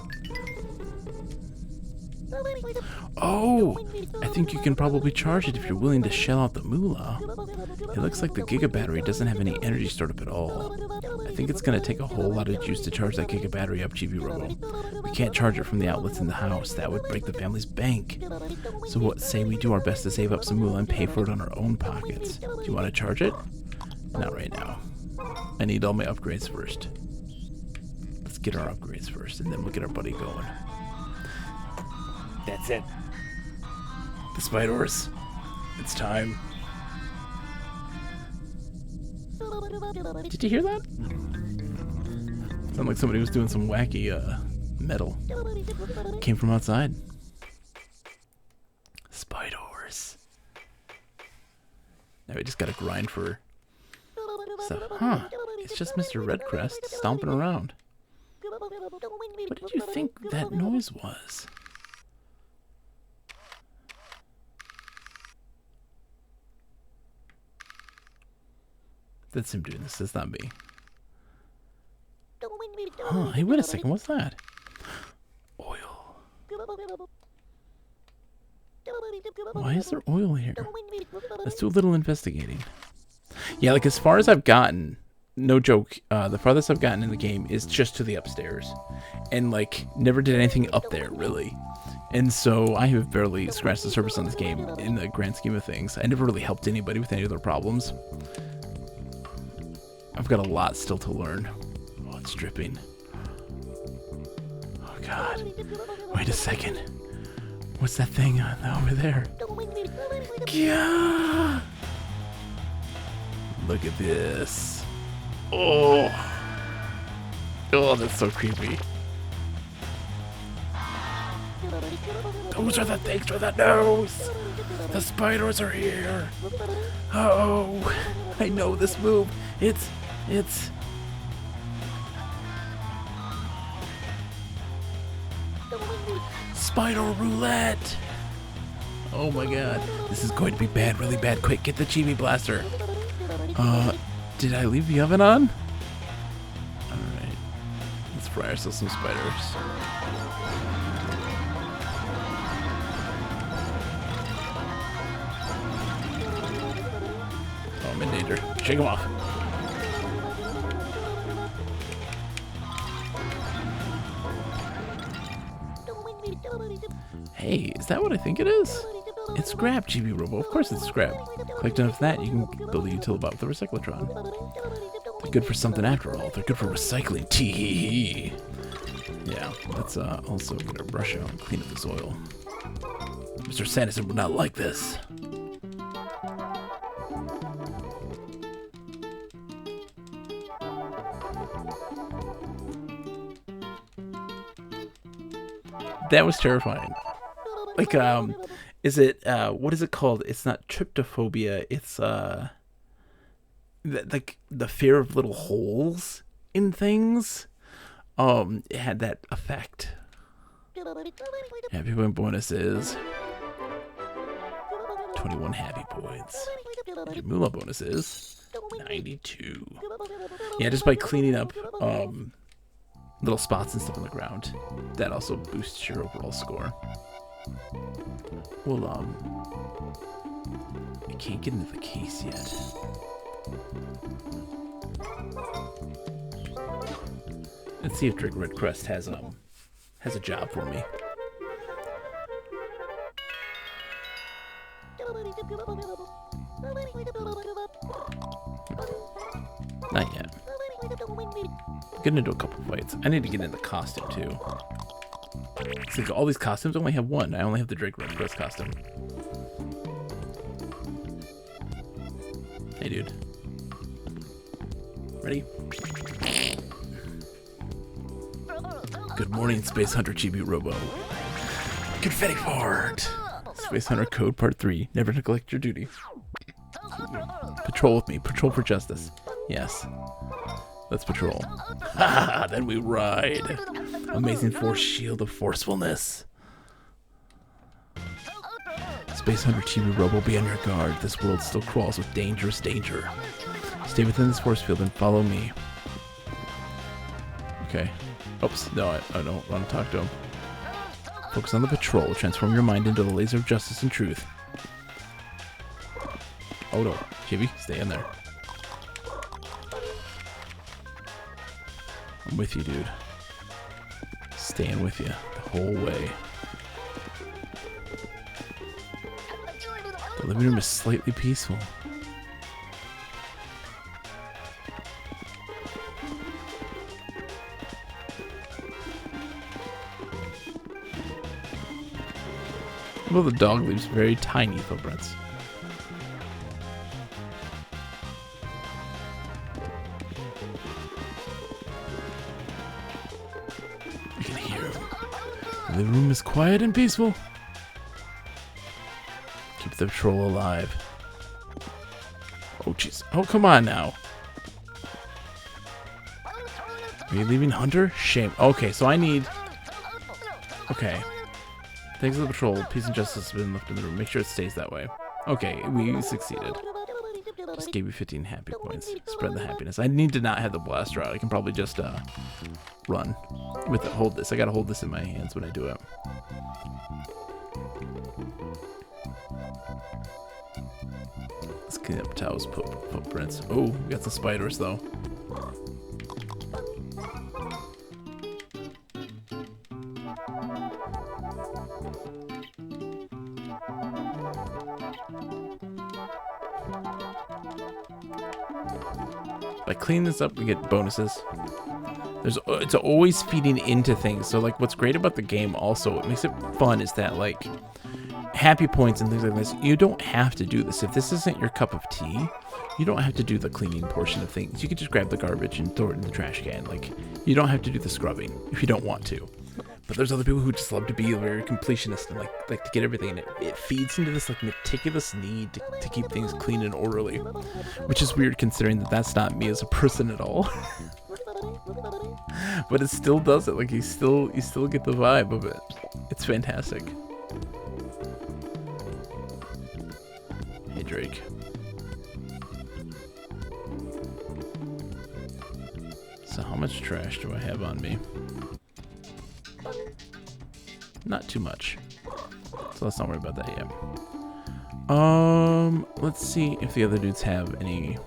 Oh, I think you can probably charge it if you're willing to shell out the moolah. It looks like the Giga battery doesn't have any energy stored up at all. I think it's going to take a whole lot of juice to charge that Giga battery up, Chibi Robo. We can't charge it from the outlets in the house. That would break the family's bank. So what say we do our best to save up some moolah and pay for it on our own pockets? Do you want to charge it? Not right now. I need all my upgrades first. Let's get our upgrades first, and then we'll get our buddy going. That's it. The spiders. It's time. Did you hear that? Sounded like somebody was doing some wacky metal. Came from outside. Spiders. Now we just gotta grind for stuff. Huh. It's just Mr. Redcrest stomping around. What did you think that noise was? That's him doing this. That's not me. Huh, hey, wait a second. What's that? Oil. Why is there oil here? Let's do a little investigating. Yeah, like as far as I've gotten, no joke, the farthest I've gotten in the game is just to the upstairs. And like, never did anything up there, really. And so I have barely scratched the surface on this game in the grand scheme of things. I never really helped anybody with any of their problems. I've got a lot still to learn. Oh, it's dripping. Oh, God. Wait a second. What's that thing over there? Yeah. Look at this. Oh. Oh, that's so creepy. Those are the things with the nose. The spiders are here. Oh, I know this move. It's Spider Roulette. Oh my God, this is going to be bad, really bad. Quick, get the Chibi blaster. Did I leave the oven on? All right, let's fry ourselves some spiders. Oh, I'm in danger. Shake them off. Hey, is that what I think it is? It's scrap, Chibi Robo. Of course it's scrap. Collect enough of that, you can build a utility with the recyclotron. They're good for something after all. They're good for recycling. Tee. Yeah, let's also gonna brush out and clean up this oil. Mr. Sanderson would not like this. That was terrifying. Like, is it, what is it called? It's not tryptophobia. It's, like, the fear of little holes in things. It had that effect. Happy point bonus is 21 happy points. Your moolah bonus is 92. Yeah, just by cleaning up, little spots and stuff on the ground. That also boosts your overall score. Well, I can't get into the case yet. Let's see if Drake Redcrest has a job for me. Not yet. Getting into a couple fights. I need to get into the costume too. It's like all these costumes, I only have one. I only have the Drake Redcrest costume. Hey, dude. Ready? Good morning, Space Hunter Chibi Robo. Confetti Fort! Space Hunter Code Part 3. Never neglect your duty. Patrol with me. Patrol for justice. Yes. Let's patrol. Ha! Then we ride. Amazing force shield of forcefulness. Space Hunter Chibi Robo, be on your guard. This world still crawls with dangerous danger. Stay within this force field and follow me. Okay. Oops. No, I don't want to talk to him. Focus on the patrol. Transform your mind into the laser of justice and truth. Oh no. Chibi, stay in there. I'm with you, dude. Staying with you the whole way. The living room is slightly peaceful. Well, the dog leaves very tiny footprints. You can hear him. The room is quiet and peaceful. Keep the patrol alive. Oh, jeez. Oh, come on now. Are you leaving Hunter? Shame. Okay, so I need... Okay. Thanks to the patrol, peace and justice have been left in the room. Make sure it stays that way. Okay, we succeeded. Just gave you 15 happy points. Spread the happiness. I need to not have the blaster out. I can probably just run with it. Hold this. I gotta hold this in my hands when I do it. Let's clean up Tao's footprints. Oh, we got some spiders though. By cleaning this up, we get bonuses. It's always feeding into things. So like, what's great about the game also, what makes it fun is that like happy points and things like this, you don't have to do this. If this isn't your cup of tea, you don't have to do the cleaning portion of things. You can just grab the garbage and throw it in the trash can. Like, you don't have to do the scrubbing if you don't want to. But there's other people who just love to be very completionist and like to get everything, and it feeds into this like meticulous need to keep things clean and orderly, which is weird considering that that's not me as a person at all. But it still does it. Like you still get the vibe of it. It's fantastic. Hey Drake. So how much trash do I have on me? Not too much. So let's not worry about that yet. Let's see if the other dudes have any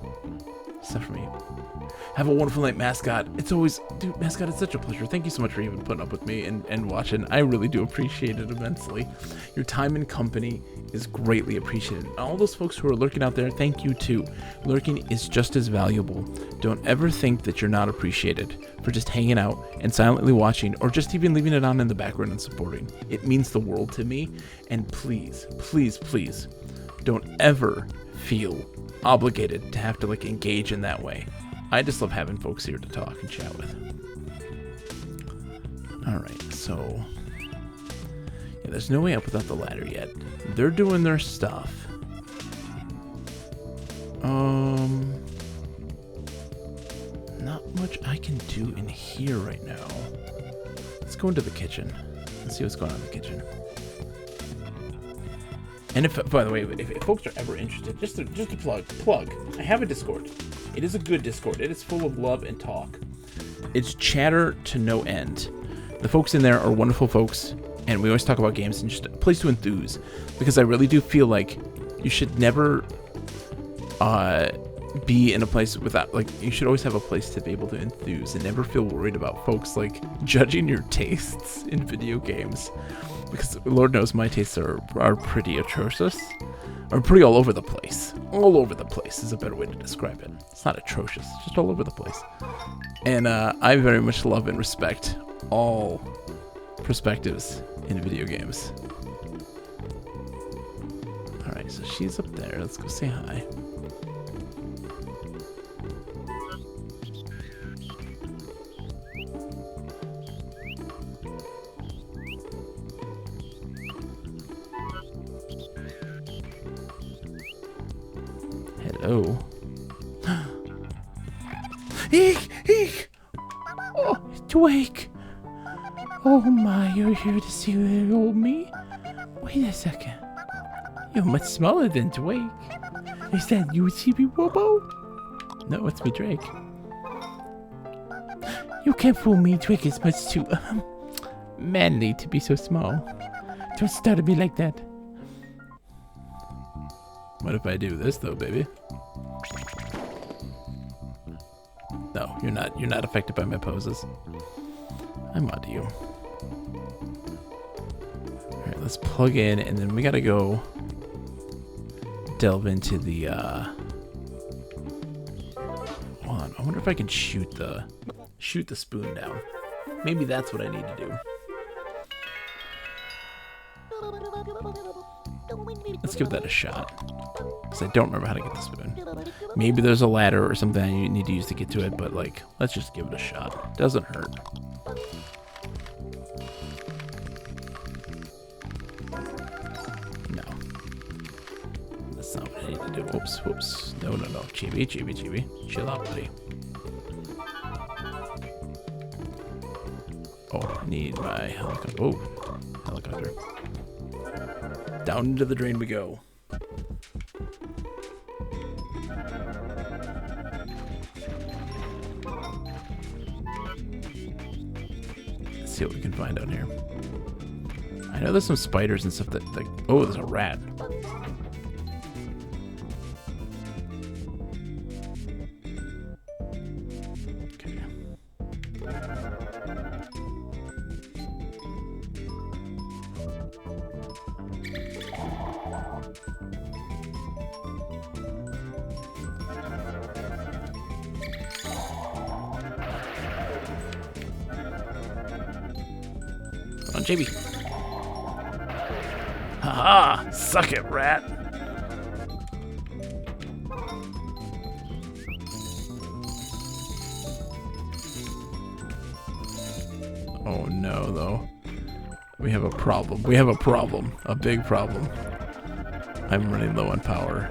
stuff for me. Have a wonderful night, Mascot. It's always, dude, Mascot, it's such a pleasure. Thank you so much for even putting up with me and watching. I really do appreciate it immensely. Your time and company is greatly appreciated. And all those folks who are lurking out there, thank you too. Lurking is just as valuable. Don't ever think that you're not appreciated for just hanging out and silently watching, or just even leaving it on in the background and supporting. It means the world to me. And please, please, please, don't ever feel obligated to have to like engage in that way. I just love having folks here to talk and chat with. Alright, so yeah, there's no way up without the ladder yet. They're doing their stuff. Not much I can do in here right now. Let's go into the kitchen. Let's see what's going on in the kitchen. And if, by the way, if folks are ever interested, just to plug, I have a Discord. It is a good Discord. It is full of love and talk. It's chatter to no end. The folks in there are wonderful folks, and we always talk about games and just a place to enthuse, because I really do feel like you should never be in a place without, like, you should always have a place to be able to enthuse and never feel worried about folks like judging your tastes in video games, because Lord knows my tastes are pretty atrocious, or pretty all over the place. All over the place is a better way to describe it. It's not atrocious, it's just all over the place. And I very much love and respect all perspectives in video games. Alright, so she's up there. Let's go say hi. Hello. Eek! Eek! Oh, Drake! Oh my, you're here to see little old me? Wait a second. You're much smaller than Drake. Is that you, Chibi Robo? No, it's me, Drake. You can't fool me. Drake is much too manly to be so small. Don't start at me like that. What if I do this though, baby? No, you're not affected by my poses. I'm onto you. Alright, let's plug in, and then we gotta go delve into the hold on, I wonder if I can shoot the spoon down. Maybe that's what I need to do. Let's give that a shot, because I don't remember how to get the spoon. Maybe there's a ladder or something I need to use to get to it, but like, let's just give it a shot. Doesn't hurt. No. That's not what I need to do. Whoops, whoops. No. Chibi. Chill out, buddy. Oh, I need my helicopter. Oh, helicopter. Down into the drain we go. Let's see what we can find down here. I know there's some spiders and stuff that, like, oh, there's a rat. Okay. Come on, Chibi. Haha! Suck it, rat! Oh no, though. We have a problem. We have a problem. A big problem. I'm running low on power.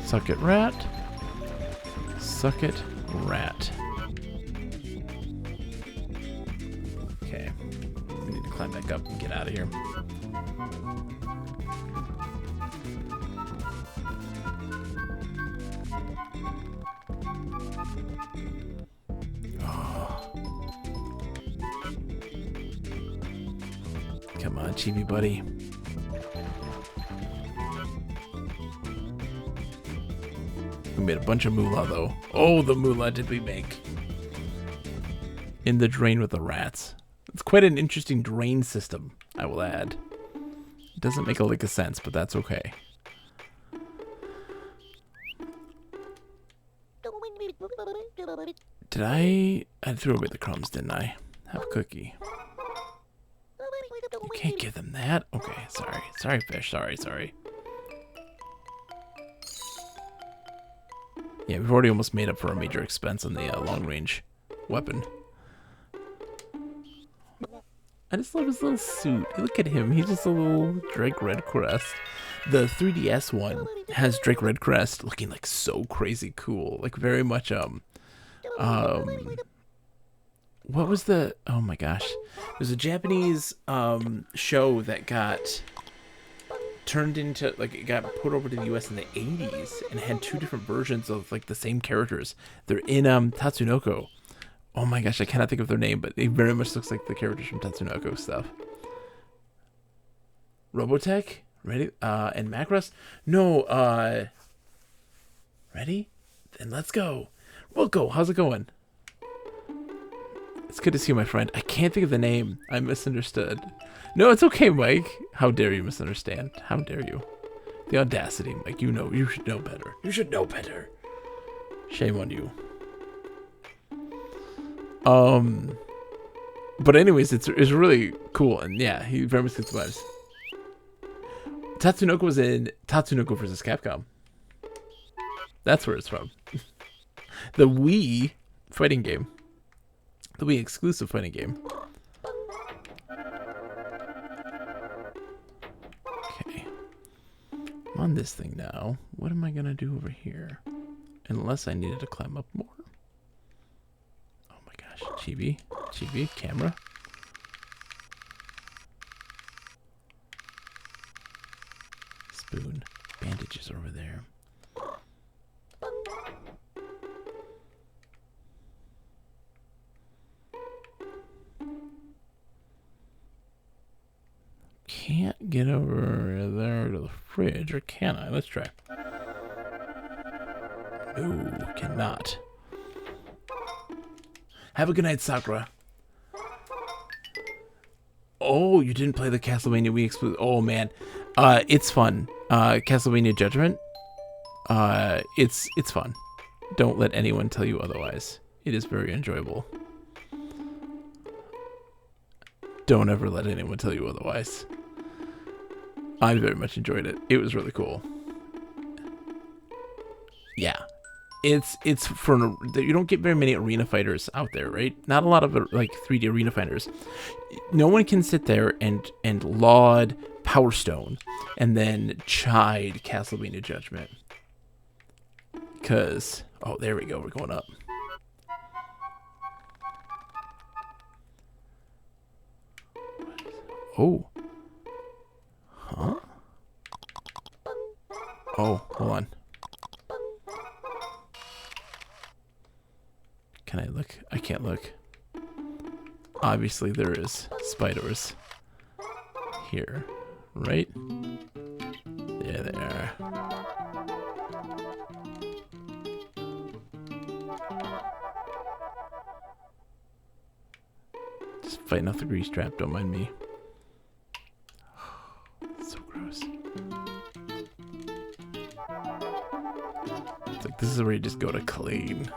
Suck it, rat. Suck it, rat. Okay. We need to climb back up and get out of here. Oh. Come on, Chibi buddy. We made a bunch of moolah, though. Oh, the moolah did we make. In the drain with the rats. It's quite an interesting drain system, I will add. It doesn't make a lick of sense, but that's okay. Did I threw away the crumbs, didn't I? Have a cookie. You can't give them that? Okay, sorry. Sorry, fish. Sorry. Yeah, we've already almost made up for a major expense on the long-range weapon. I just love his little suit. Look at him. He's just a little Drake Redcrest. The 3DS one has Drake Redcrest looking like so crazy cool. Like very much, what was the, oh my gosh. There's a Japanese show that got turned into, like, it got put over to the US in the 80s and had two different versions of like the same characters. They're in Tatsunoko. Oh my gosh, I cannot think of their name, but it very much looks like the characters from Tatsunoko stuff. Robotech? Ready? And Macross? No, ready? Then let's go. We'll go. How's it going? It's good to see you, my friend. I can't think of the name. I misunderstood. No, it's okay, Mike. How dare you misunderstand? How dare you? The audacity, Mike. You know, you should know better. You should know better. Shame on you. But anyways, it's really cool, and yeah, he very much gets the vibes. Tatsunoko was in Tatsunoko vs. Capcom. That's where it's from. The Wii fighting game. The Wii exclusive fighting game. Okay. I'm on this thing now. What am I gonna do over here? Unless I needed to climb up more. Oh my gosh. Chibi, camera. Spoon. Bandages over there. Can't get over there to the fridge, or can I? Let's try. No, cannot. Have a good night, Sakura. Oh, you didn't play the Castlevania Wii exclusive. Oh man, it's fun. Castlevania Judgment. It's fun. Don't let anyone tell you otherwise. It is very enjoyable. Don't ever let anyone tell you otherwise. I very much enjoyed it. It was really cool. Yeah. It's for you don't get very many arena fighters out there, right? Not a lot of like 3D arena fighters. No one can sit there and laud Power Stone and then chide Castlevania Judgment. Cause there we go, we're going up. Oh. Huh? Oh, hold on. Can I look? I can't look. Obviously there is spiders here, right? Yeah, they are. Just fighting off the grease trap, don't mind me. So gross. It's like this is where you just go to clean.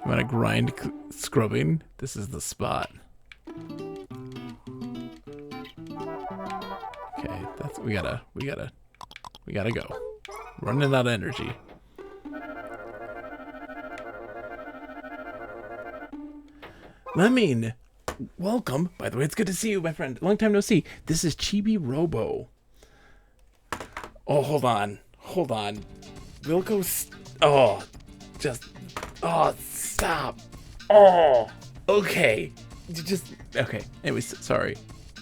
You want to grind scrubbing? This is the spot. Okay, we gotta go. Running out of energy. Lemming, welcome. By the way, it's good to see you, my friend. Long time no see. This is Chibi Robo. Oh, hold on. Wilco. Stop. Oh, okay. Okay. Anyways, sorry.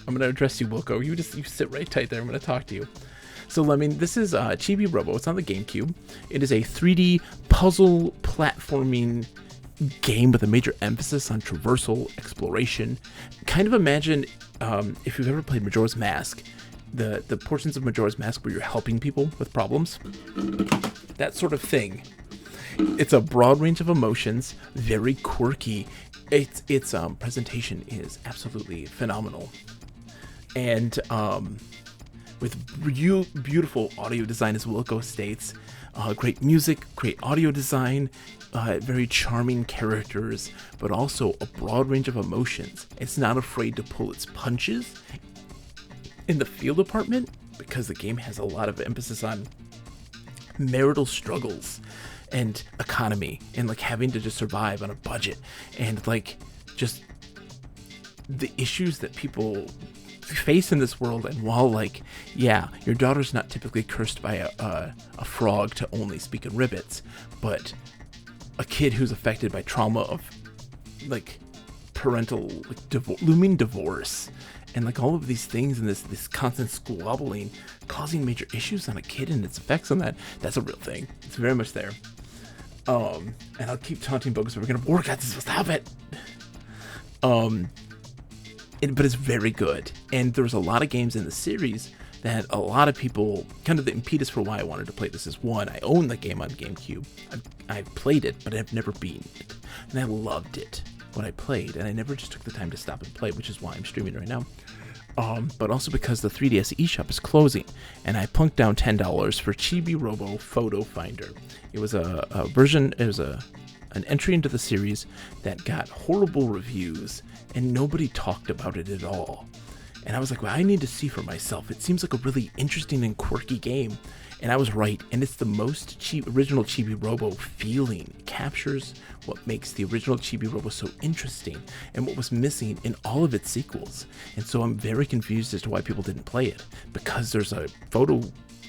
I'm gonna address you, Wilco. You sit right tight there. I'm gonna talk to you. So, Lemming, this is Chibi Robo. It's on the Gamecube. It is a 3D puzzle platforming game with a major emphasis on traversal, exploration. Kind of imagine if you've ever played Majora's Mask, the portions of Majora's Mask where you're helping people with problems. That sort of thing. It's a broad range of emotions, very quirky. Its presentation is absolutely phenomenal, and with beautiful audio design, as Wilco states, great music, great audio design, very charming characters, but also a broad range of emotions. It's not afraid to pull its punches in the feel department because the game has a lot of emphasis on marital struggles and economy and like having to just survive on a budget and like just the issues that people face in this world. And while like, yeah, your daughter's not typically cursed by a frog to only speak in ribbits, but a kid who's affected by trauma of like parental like looming divorce and like all of these things and this constant squabbling causing major issues on a kid and its effects on that's a real thing. It's very much there. And I'll keep taunting Bogus, but we're gonna work at this. Stop it. But it's very good. And there's a lot of games in the series that a lot of people, kind of the impetus for why I wanted to play this is, one, I own the game on Gamecube. I've played it, but I've never beaten it. And I loved it when I played, and I never just took the time to stop and play, which is why I'm streaming right now. But also because the 3DS eShop is closing, and I plunked down $10 for Chibi Robo Photo Finder. It was a version, it was an entry into the series that got horrible reviews, and nobody talked about it at all. And I was like, well, I need to see for myself. It seems like a really interesting and quirky game. And I was right, and it's the most original Chibi Robo feeling. It captures what makes the original Chibi Robo so interesting and what was missing in all of its sequels. And so I'm very confused as to why people didn't play it, because there's a photo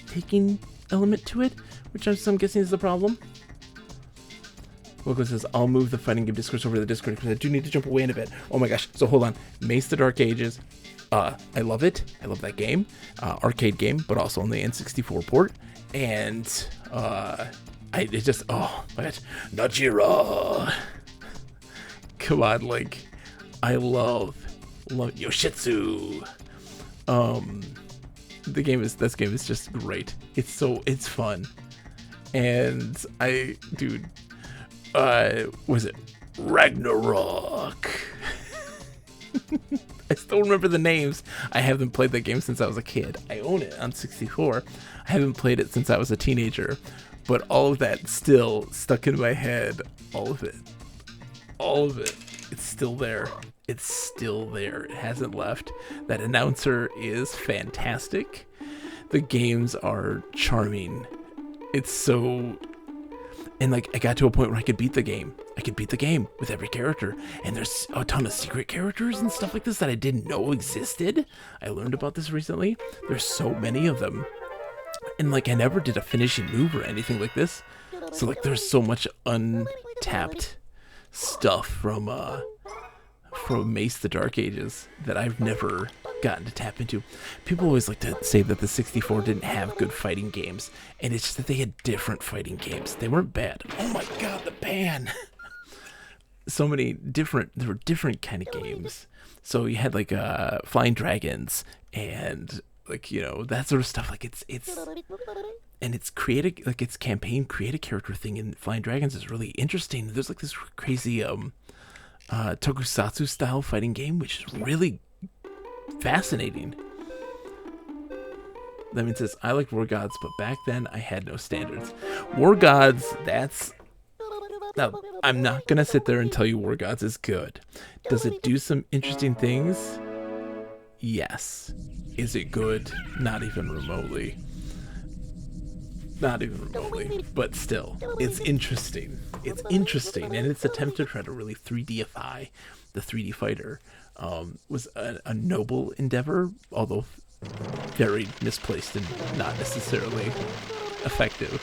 taking element to it, which I'm guessing is the problem. Wilco says, I'll move the fighting game discourse over to the Discord because I do need to jump away in a bit. Oh my gosh. So hold on. Mace the Dark Ages. I love it. I love that game. Arcade game, but also on the N64 port. And it just, oh my gosh. Najira. Come on, like, I love Yoshitsu. This game is just great. It's fun. And was it Ragnarok? I still remember the names. I haven't played that game since I was a kid. I own it on 64. I haven't played it since I was a teenager. But all of that still stuck in my head. All of it. It's still there. It hasn't left. That announcer is fantastic. The games are charming. And like I got to a point where I could beat the game. I could beat the game with every character. And there's a ton of secret characters and stuff like this that I didn't know existed. I learned about this recently. There's so many of them. And like I never did a finishing move or anything like this. So like there's so much untapped stuff from Mace the Dark Ages that I've never gotten to tap into. People always like to say that the 64 didn't have good fighting games, and it's just that they had different fighting games. They weren't bad. Oh my god, the pan! So many different, there were different kind of games. So you had like Flying Dragons and like, you know, that sort of stuff. Like it's and it's creative, like its campaign create a character thing in Flying Dragons is really interesting. There's like this crazy tokusatsu style fighting game, which is really fascinating. That means says I like War Gods, but back then I had no standards. War Gods, that's now I'm not gonna sit there and tell you War Gods is good. Does it do some interesting things? Yes. Is it good? Not even remotely. Not even remotely, but still, it's interesting. It's interesting, and its attempt to try to really 3Dify the 3D fighter was a noble endeavor, although very misplaced and not necessarily effective.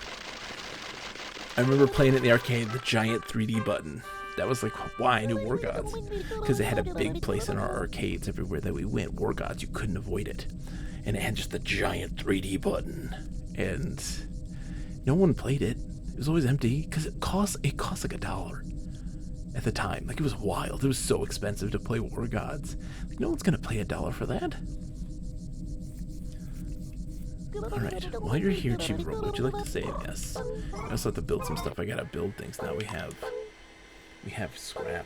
I remember playing it in the arcade, the giant 3D button. That was like why I knew War Gods, because it had a big place in our arcades everywhere that we went. War Gods, you couldn't avoid it, and it had just the giant 3D button, and no one played it. It was always empty because it cost like $1 at the time. Like it was wild. It was so expensive to play War Gods. Like no one's gonna pay $1 for that. All right. While you're here, Chibi Robo, would you like to say yes? I also have to build some stuff. I gotta build things now. We have scrap.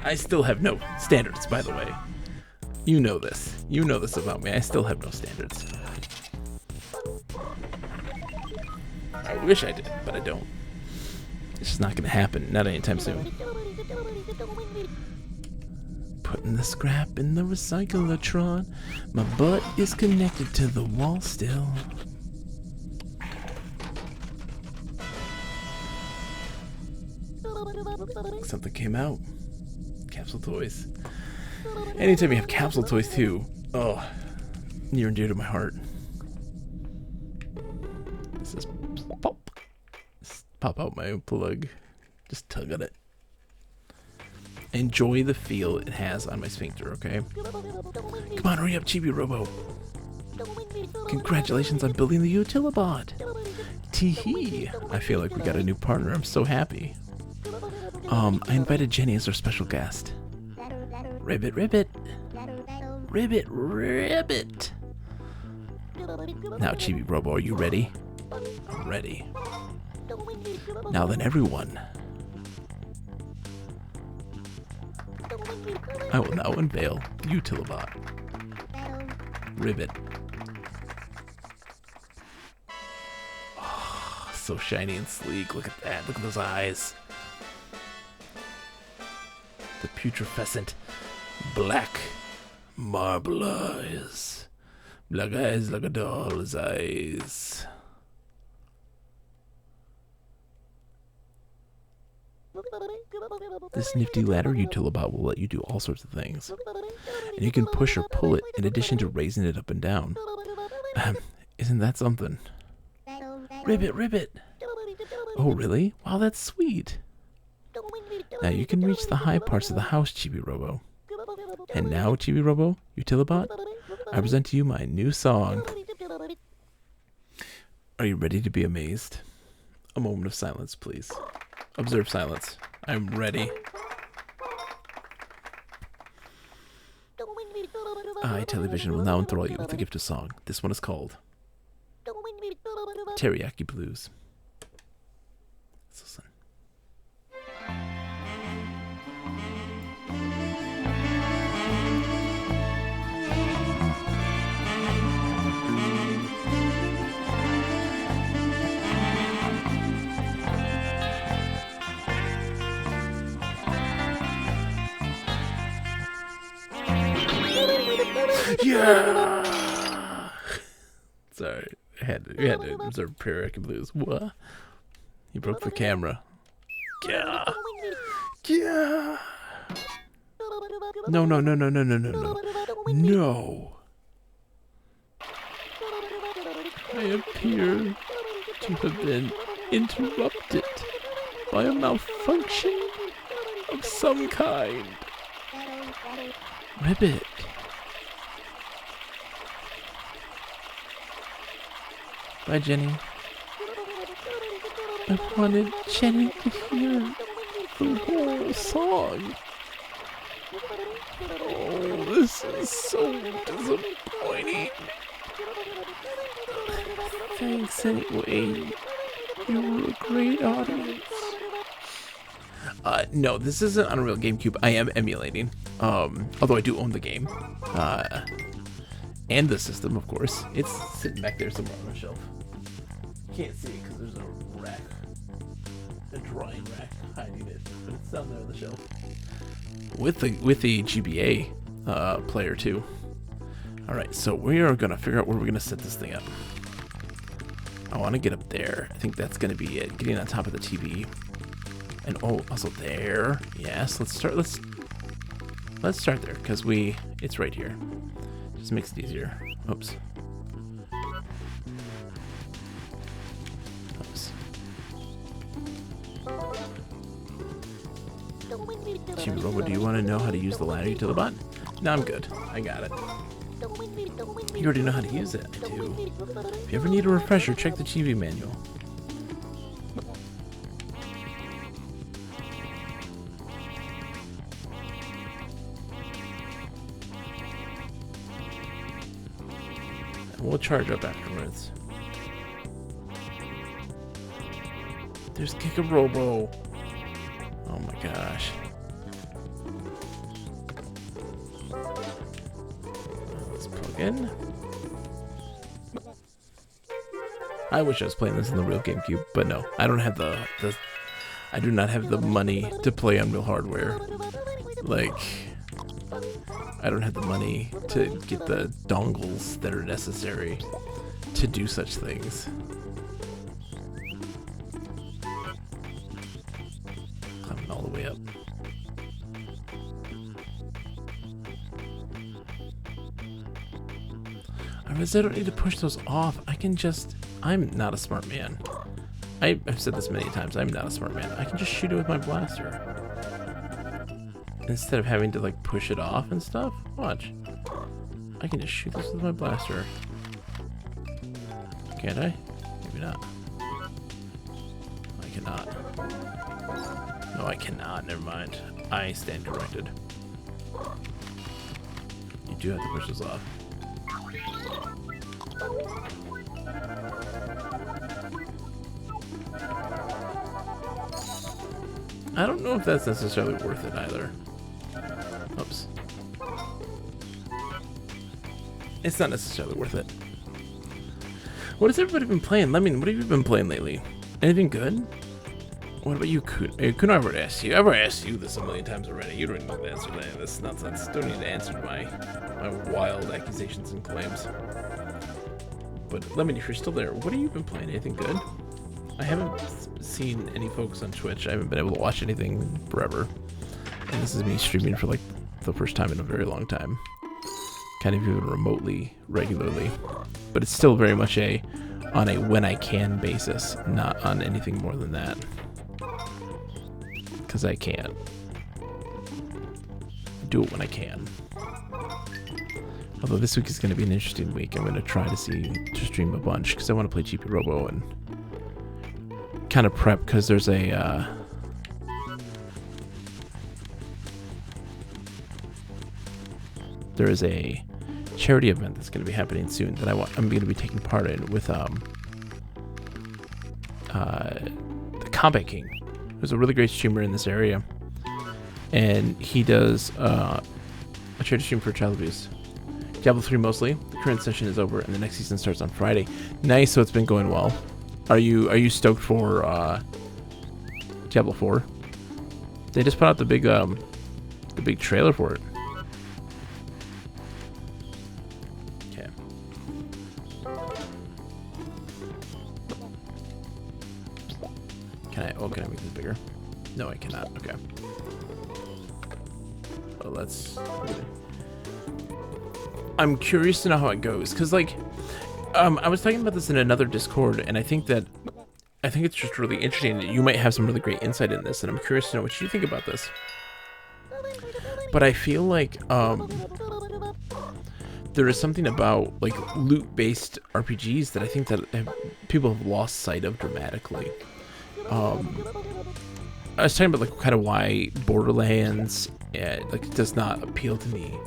I still have no standards, by the way. You know this. You know this about me. I still have no standards. I wish I did, but I don't. It's just not gonna happen, not anytime soon. Putting the scrap in the recyclotron. My butt is connected to the wall still. Something came out. Capsule toys. Anytime you have capsule toys too, oh, near and dear to my heart. This is pop. Just pop out my plug. Just tug on it. Enjoy the feel it has on my sphincter, okay? Come on, hurry up, Chibi Robo. Congratulations on building the Utilibot. Tee-hee. I feel like we got a new partner. I'm so happy. I invited Jenny as our special guest. Ribbit, ribbit. Ribbit, ribbit. Now, Chibi Robo, are you ready? I'm ready. Now then, everyone. I will now unveil Utilibot. Ribbit. Oh, so shiny and sleek. Look at that. Look at those eyes. The putrescent black marble eyes. Black eyes like a doll's eyes. This nifty ladder Utilibot will let you do all sorts of things. And you can push or pull it in addition to raising it up and down. Isn't that something? Ribbit, ribbit! Oh, really? Wow, that's sweet. Now you can reach the high parts of the house, Chibi Robo. And now, Chibi Robo, Utilibot, I present to you my new song. Are you ready to be amazed? A moment of silence, please. Observe silence. I'm ready. I, Television, will now enthrall you with the gift of song. This one is called Teriyaki Blues. Let's listen. Yeah! Sorry, I you had to observe Periodic Blues. What? He broke the camera. Yeah. Yeah. No, no, no, no, no, no, no, no. No. I appear to have been interrupted by a malfunction of some kind. Ribbit. Bye, Jenny. I wanted Jenny to hear the whole song. Oh, this is so disappointing. Thanks anyway. You were a great audience. No, this isn't on a real GameCube. I am emulating. Although I do own the game. And the system, of course. It's sitting back there somewhere on the shelf. Can't see it because there's a rack. A drawing rack hiding it. But it's down there on the shelf. With the GBA player too. Alright, so we are gonna figure out where we're gonna set this thing up. I want to get up there. I think that's gonna be it. Getting on top of the TV. And oh, also there. Yes, let's start there, because it's right here. Just makes it easier. Oops. Chibi Robo, do you want to know how to use the ladder to the button? No, I'm good. I got it. You already know how to use it. I do. If you ever need a refresher, check the Chibi manual. And we'll charge up afterwards. There's Kick a Robo. Oh my gosh. Let's plug in. I wish I was playing this in the real GameCube, but no, I don't have I do not have the money to play on real hardware. Like, I don't have the money to get the dongles that are necessary to do such things. Climbing all the way up. I realize I don't need to push those off. I can just... I'm not a smart man. I've said this many times. I'm not a smart man. I can just shoot it with my blaster. Instead of having to, like, push it off and stuff. Watch. I can just shoot this with my blaster. Can't I? Maybe not. I cannot. No, I cannot. Never mind. I stand corrected. You do have to push this off. I don't know if that's necessarily worth it either. Oops. It's not necessarily worth it. What has everybody been playing? Lemon, what have you been playing lately? Anything good? What about you, Kun? Kun, I've already asked you. I've already asked you this a million times already. You don't even know the answer to any of this nonsense. Don't need to answer to my wild accusations and claims. But Lemon, if you're still there, what have you been playing? Anything good? I haven't seen any folks on Twitch. I haven't been able to watch anything forever. And this is me streaming for like the first time in a very long time. Kind of even remotely, regularly. But it's still very much on a when I can basis, not on anything more than that. Because I can't. Do it when I can. Although this week is going to be an interesting week. I'm going to try to stream a bunch because I want to play Chibi Robo and kind of prep because there's a there is a charity event that's going to be happening soon that I'm going to be taking part in with the Combat King, who's a really great streamer in this area, and he does a charity stream for child abuse. Diablo 3 mostly. The current session is over and the next season starts on Friday. Nice, so it's been going well. Are you stoked for Diablo 4? They just put out the big trailer for it. Okay. cannot. Okay. Well, let's... I'm curious to know how it goes, because, like, I was talking about this in another Discord, and I think it's just really interesting that you might have some really great insight in this, and I'm curious to know what you think about this. But I feel like, there is something about, like, loot-based RPGs that I think that people have lost sight of dramatically. I was talking about, like, kind of why Borderlands, like, does not appeal to me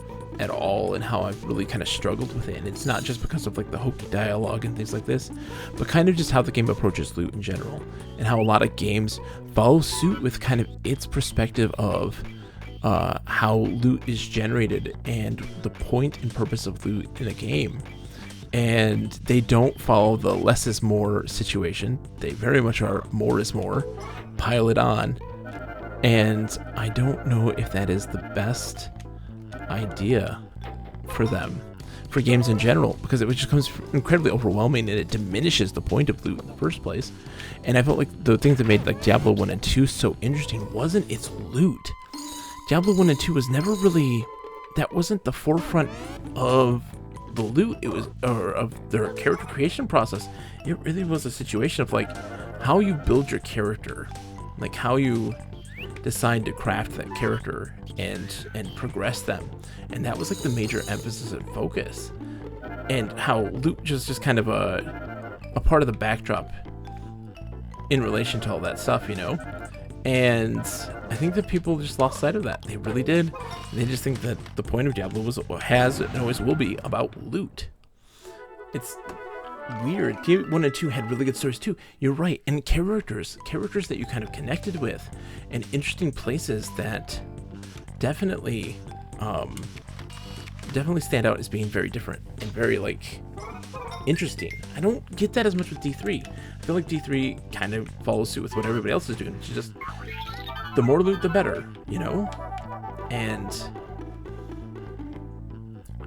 at all, and how I've really kind of struggled with it. And it's not just because of, like, the hokey dialogue and things like this, but kind of just how the game approaches loot in general, and how a lot of games follow suit with kind of its perspective of how loot is generated and the point and purpose of loot in a game. And they don't follow the less is more situation. They very much are more is more, pile it on. And I don't know if that is the best idea for them, for games in general, because it just becomes incredibly overwhelming, and it diminishes the point of loot in the first place. And I felt like the things that made, like, Diablo 1 and 2 so interesting wasn't its loot. Diablo 1 and 2 was never really, that wasn't the forefront of the loot. It was, or of their character creation process. It really was a situation of, like, how you build your character, like how you decide to craft that character and progress them. And that was, like, the major emphasis and focus. And how loot was just kind of a part of the backdrop in relation to all that stuff, you know? And I think that people just lost sight of that. They really did. And they just think that the point of Diablo has and always will be about loot. It's weird. Diablo 1 and 2 had really good stories too. You're right. And characters that you kind of connected with, and interesting places that definitely stand out as being very different and very, like, interesting. I don't get that as much with D3. I feel like D3 kind of follows suit with what everybody else is doing. It's just, the more loot, the better, you know? And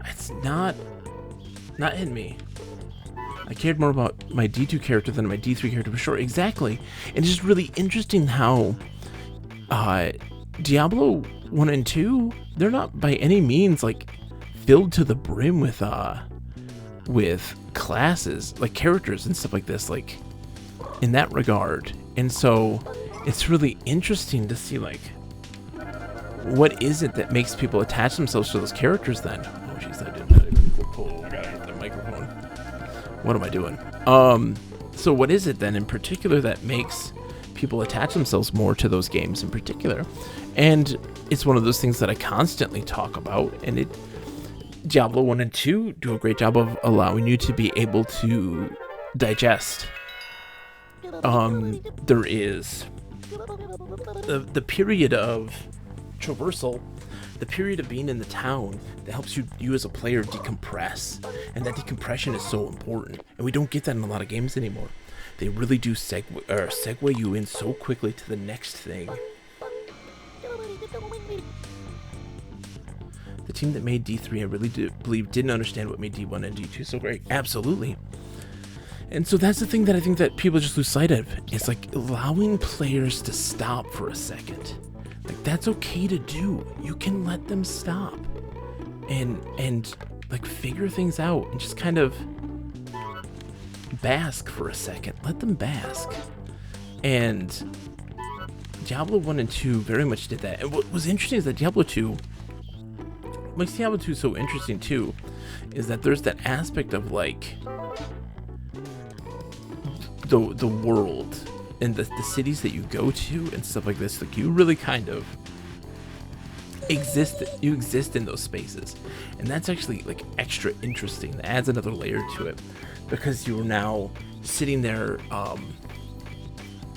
it's not in me. I cared more about my D2 character than my D3 character, for sure. Exactly. And it's just really interesting how Diablo 1 and 2, they're not by any means, like, filled to the brim with classes, like characters and stuff like this, like, in that regard. And so it's really interesting to see, like, what is it that makes people attach themselves to those characters then? Oh jeez, I gotta hit the microphone. What am I doing? So what is it then in particular that makes people attach themselves more to those games in particular? And it's one of those things that I constantly talk about, and Diablo 1 and 2 do a great job of allowing you to be able to digest. There is the period of traversal, the period of being in the town that helps you as a player decompress, and that decompression is so important, and we don't get that in a lot of games anymore. They really do segue you in so quickly to the next thing. The team that made D3, I really believe, didn't understand what made D1 and D2 so great. Absolutely. And so that's the thing that I think that people just lose sight of. It's like allowing players to stop for a second. Like, that's okay to do. You can let them stop and like figure things out and just kind of bask for a second. Let them bask. And Diablo 1 and 2 very much did that. And what was interesting is that Diablo 2, what makes Diablo 2 so interesting too, is that there's that aspect of, like, the world and the cities that you go to and stuff like this. Like, you really kind of exist in those spaces, and that's actually, like, extra interesting. That adds another layer to it, because you're now sitting there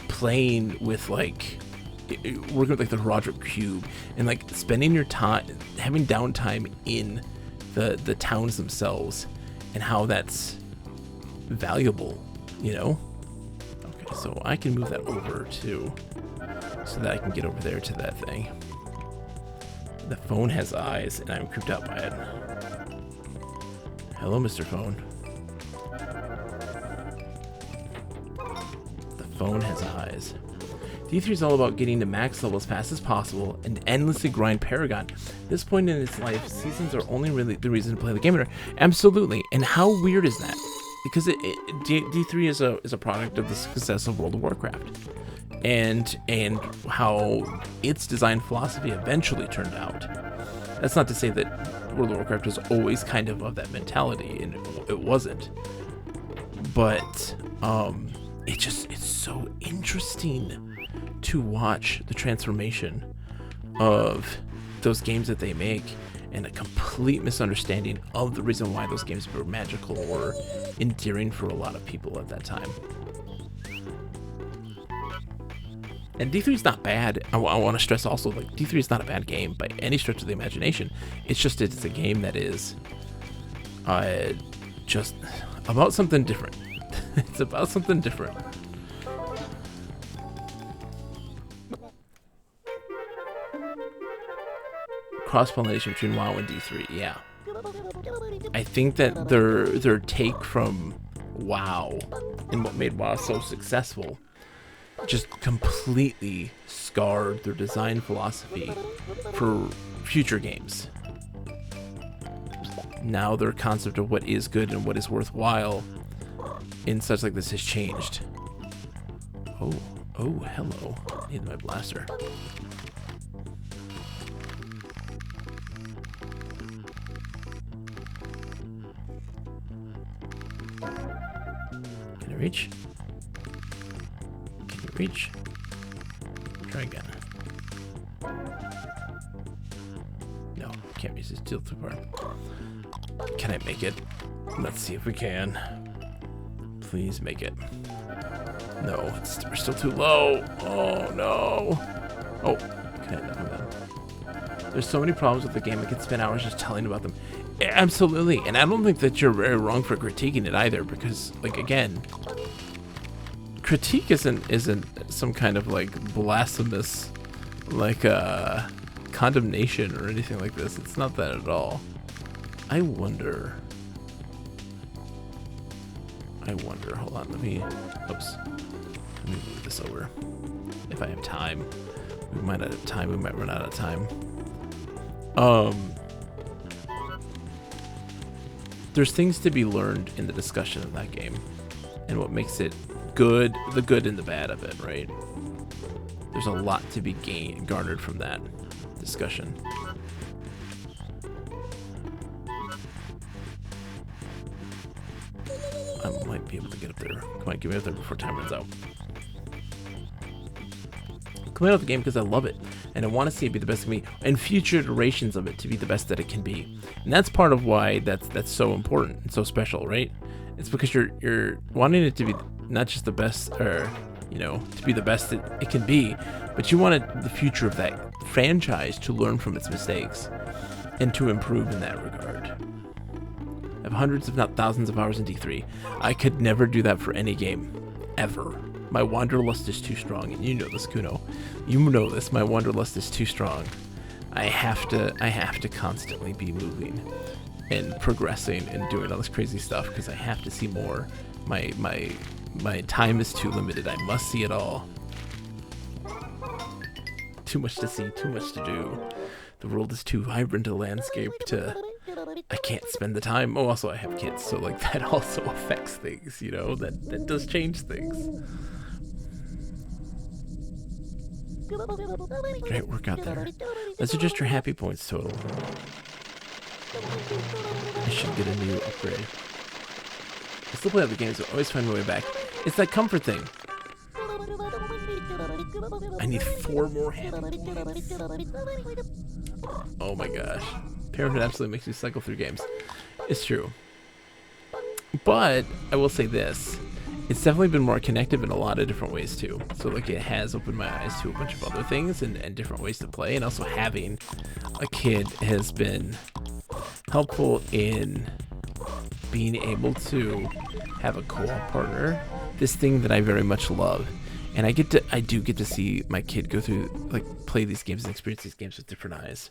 playing with, like, working with, like, the Roderick Cube, and, like, spending your time having downtime in the towns themselves, and how that's valuable, you know? Okay, so I can move that over too, so that I can get over there to that thing. The phone has eyes, and I'm creeped out by it. Hello, Mr. Phone. The phone has eyes. D3 is all about getting to max level as fast as possible and endlessly grind Paragon. At this point in its life, seasons are only really the reason to play the game. Absolutely. And how weird is that? Because D3 is a product of the success of World of Warcraft, and how its design philosophy eventually turned out. That's not to say that World of Warcraft was always kind of that mentality, and it wasn't. But it's so interesting to watch the transformation of those games that they make, and a complete misunderstanding of the reason why those games were magical or endearing for a lot of people at that time. And D3 is not bad. I want to stress also, like, D3 is not a bad game by any stretch of the imagination. It's a game that is just about something different. It's about something different. Cross-pollination between WoW and D3, yeah. I think that their take from WoW and what made WoW so successful just completely scarred their design philosophy for future games. Now their concept of what is good and what is worthwhile in such like this has changed. Oh, hello. I need my blaster. Can I reach? Can you reach? Try again. No, can't reach. It's still too far. Can I make it? Let's see if we can. Please make it. No, we're still too low. Oh no. Oh, can I knock them? There's so many problems with the game. I could spend hours just telling about them. Absolutely, and I don't think that you're very wrong for critiquing it either, because, like, again, critique isn't some kind of like blasphemous, like, condemnation or anything like this. It's not that at all. I wonder. Hold on, let me move this over. If I have time, we might not have time. We might run out of time. There's things to be learned in the discussion of that game, and what makes it good, the good and the bad of it, right? There's a lot to be garnered from that discussion. I might be able to get up there. Come on, get me up there before time runs out. I'm coming out of the game because I love it, and I want to see it be the best it can be, and future iterations of it to be the best that it can be. And that's part of why that's so important and so special, right? It's because you're wanting it to be not just the best, or to be the best it can be, but you wanted the future of that franchise to learn from its mistakes and to improve in that regard. I have hundreds, if not thousands, of hours in D3. I could never do that for any game, ever. My wanderlust is too strong, and you know this, Kuno. You know this. My wanderlust is too strong. I have to constantly be moving and progressing and doing all this crazy stuff because I have to see more. My time is too limited. I must see it all. Too much to see, too much to do. The world is too vibrant a landscape to... I can't spend the time. Oh, also I have kids, so like that also affects things, that does change things. Great work out there. Those are just your happy points total. I should get a new upgrade. I still play other games, but always find my way back. It's that comfort thing. I need 4 more happy points. Oh my gosh. Parenthood absolutely makes me cycle through games. It's true. But I will say this. It's definitely been more connective in a lot of different ways too. So like it has opened my eyes to a bunch of other things and different ways to play. And also having a kid has been helpful in being able to have a co-op partner. This thing that I very much love. And I do get to see my kid go through, like, play these games and experience these games with different eyes.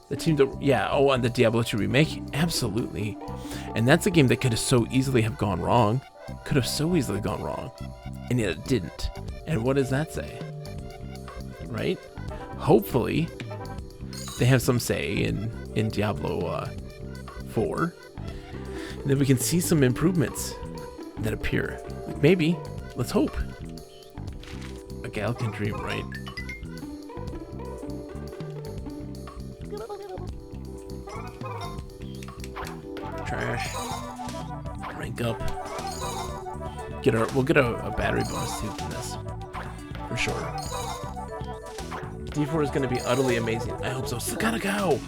The team that, yeah, on the Diablo 2 remake, absolutely. And that's a game that could have so easily have gone wrong. Could have so easily gone wrong. and yet it didn't. And what does that say? Right? Hopefully, they have some say in Diablo 4. And then we can see some improvements that appear. Like maybe, let's hope. A gal can dream, right? Trash. Rank up. We'll get a battery bonus too from this. For sure. D4 is going to be utterly amazing. I hope so. Sakanakao!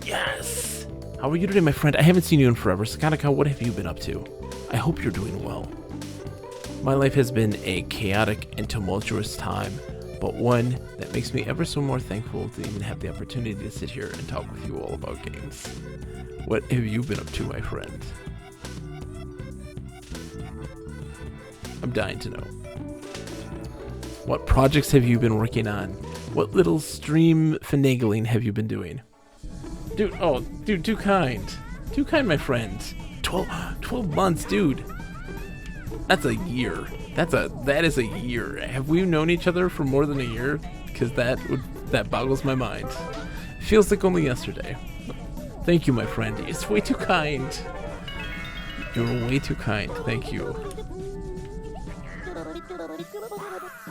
Yes! How are you today, my friend? I haven't seen you in forever. Sakanakao, what have you been up to? I hope you're doing well. My life has been a chaotic and tumultuous time, but one that makes me ever so more thankful to even have the opportunity to sit here and talk with you all about games. What have you been up to, my friend? I'm dying to know. What projects have you been working on? What little stream finagling have you been doing? Dude, too kind. Too kind, my friend. 12 months, dude. That's a year. That is a year. Have we known each other for more than a year? Because that boggles my mind. Feels like only yesterday. Thank you, my friend. It's way too kind. You're way too kind. Thank you.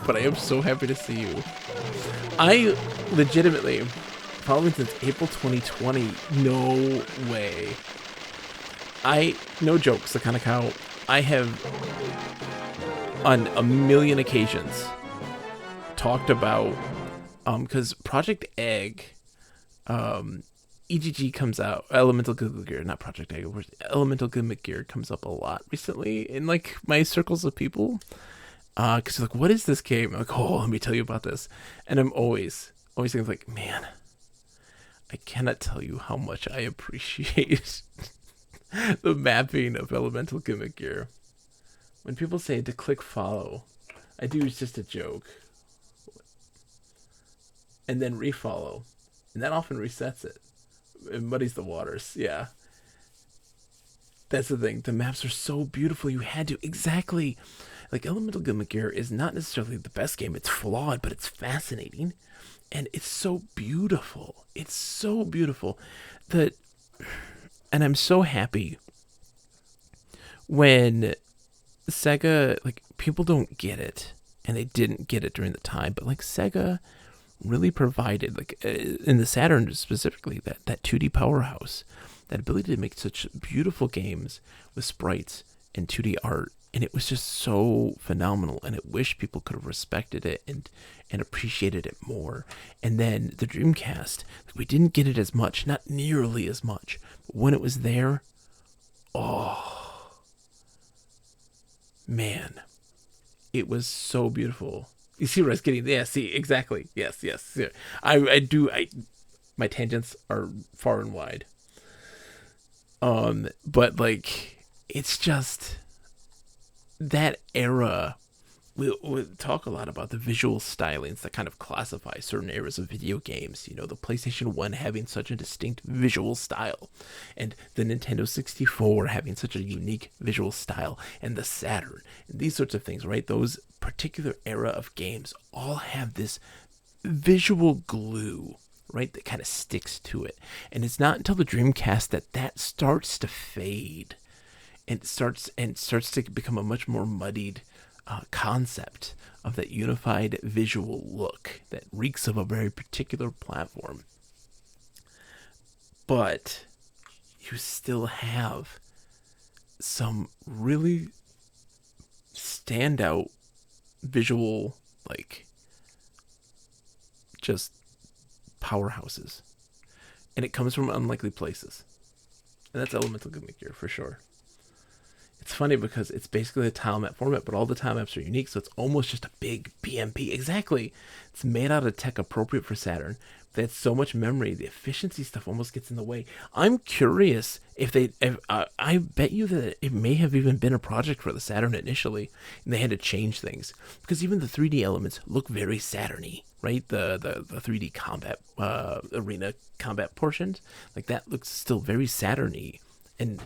But I am so happy to see you. I legitimately, probably since April 2020, no way. No joke, Sakanakao, I have on a million occasions talked about, because Project Egg, EGG comes out, Elemental Gimmick Gear, not Project Egg, Elemental Gimmick Gear comes up a lot recently in like my circles of people. Because like, what is this game? I'm like, oh, let me tell you about this. And I'm always thinking like, man, I cannot tell you how much I appreciate the mapping of Elemental Gimmick Gear. When people say to click follow, I do, it's just a joke. And then refollow. And that often resets it. It muddies the waters, yeah. That's the thing. The maps are so beautiful. You had to, exactly. Like, Elemental Gimmick Gear is not necessarily the best game. It's flawed, but it's fascinating. And it's so beautiful. It's so beautiful. And I'm so happy when Sega, like, people don't get it. And they didn't get it during the time. But, like, Sega really provided, like, in the Saturn specifically, that 2D powerhouse. That ability to make such beautiful games with sprites and 2D art. And it was just so phenomenal. And I wish people could have respected it and appreciated it more. And then the Dreamcast, we didn't get it as much, not nearly as much. But when it was there, oh, man, it was so beautiful. You see what I was getting? Yeah, see, exactly. Yes. My tangents are far and wide. But like, it's just that era. We'll talk a lot about the visual stylings that kind of classify certain eras of video games. You know, the PlayStation 1 having such a distinct visual style, and the Nintendo 64 having such a unique visual style, and the Saturn, and these sorts of things, right? Those particular era of games all have this visual glue, right, that kind of sticks to it. And it's not until the Dreamcast that starts to fade and starts to become a much more muddied concept of that unified visual look that reeks of a very particular platform. But you still have some really standout visual, like, just powerhouses, and it comes from unlikely places, and that's Elemental Gimmick Gear for sure. It's funny because it's basically a tile map format, but all the tile maps are unique, so it's almost just a big BMP. Exactly, it's made out of tech appropriate for Saturn. They had so much memory, the efficiency stuff almost gets in the way. I'm curious if I bet you that it may have even been a project for the Saturn initially, and they had to change things. Because even the 3D elements look very Saturn-y, right? The 3D combat, arena combat portions, like that looks still very Saturn-y. And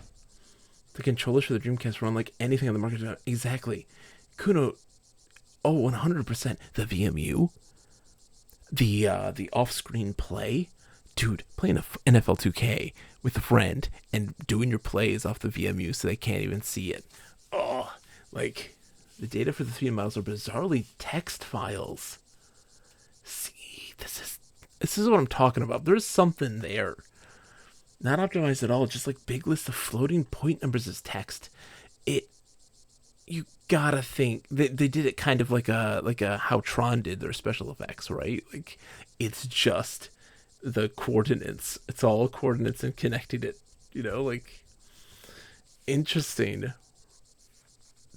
the controllers for the Dreamcast run like anything on the market. Exactly. Kuno, Oh, 100%. The VMU, the off-screen play, dude. Playing NFL 2K with a friend and doing your plays off the VMU so they can't even see it. Oh, like the data for the 3D models are bizarrely text files. See, this is what I'm talking about. There's something there. Not optimized at all, just like big list of floating point numbers as text. You gotta think they did it kind of like a how Tron did their special effects, right? Like it's just the coordinates. It's all coordinates and connecting it, like interesting.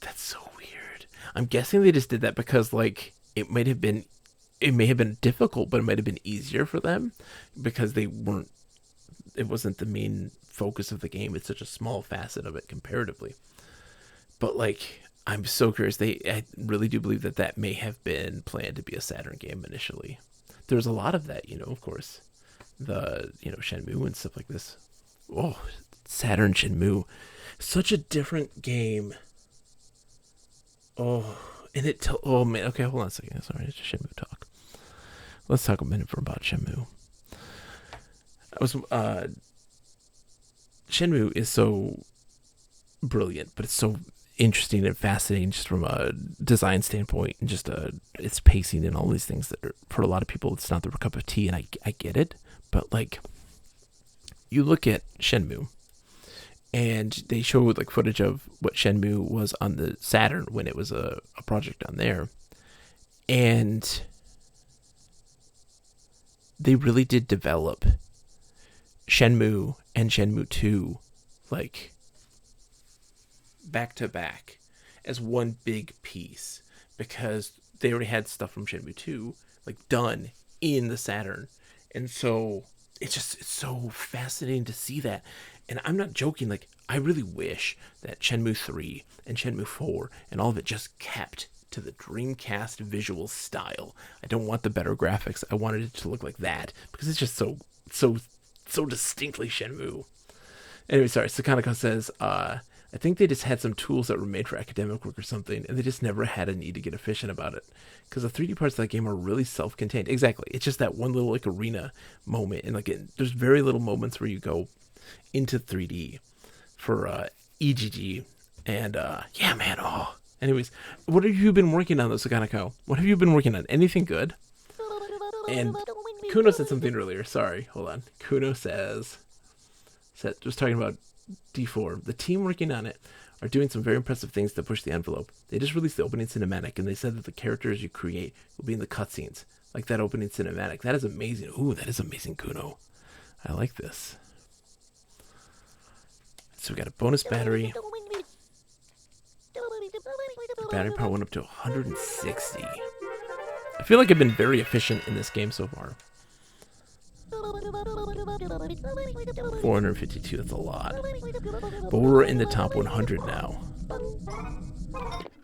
That's so weird. I'm guessing they just did that because like it may have been difficult, but it might have been easier for them because it wasn't the main focus of the game. It's such a small facet of it comparatively. But like, I'm so curious. I really do believe that may have been planned to be a Saturn game initially. There's a lot of that, of course. The, Shenmue and stuff like this. Oh, Saturn Shenmue. Such a different game. Oh, and oh man. Okay, hold on a second. Sorry, it's just Shenmue talk. Let's talk a minute about Shenmue. Shenmue is so brilliant, but it's so interesting and fascinating just from a design standpoint and just its pacing and all these things that for a lot of people it's not their cup of tea, and I get it, but like you look at Shenmue and they show like footage of what Shenmue was on the Saturn when it was a project on there, and they really did develop Shenmue and Shenmue 2 like back to back as one big piece because they already had stuff from Shenmue 2 like done in the Saturn, and so it's so fascinating to see that. And I'm not joking, like I really wish that Shenmue 3 and Shenmue 4 and all of it just kept to the Dreamcast visual style. I don't want the better graphics. I wanted it to look like that because it's just so distinctly Shenmue. Anyway, sorry, Sakanako says, I think they just had some tools that were made for academic work or something, and they just never had a need to get efficient about it. Because the 3D parts of that game are really self-contained. Exactly. It's just that one little like arena moment, and like there's very little moments where you go into 3D for EGG. And yeah, man. Oh. Anyways, what have you been working on, though, Sakanako? What have you been working on? Anything good? And Kuno said something earlier. Sorry, hold on. Kuno says, just talking about D4. The team working on it are doing some very impressive things to push the envelope. They just released the opening cinematic, and they said that the characters you create will be in the cutscenes, like that opening cinematic. That is amazing. Ooh, that is amazing, Kuno. I like this. So we got a bonus battery. The battery power went up to 160. I feel like I've been very efficient in this game so far. 452, that's a lot. But we're in the top 100 now.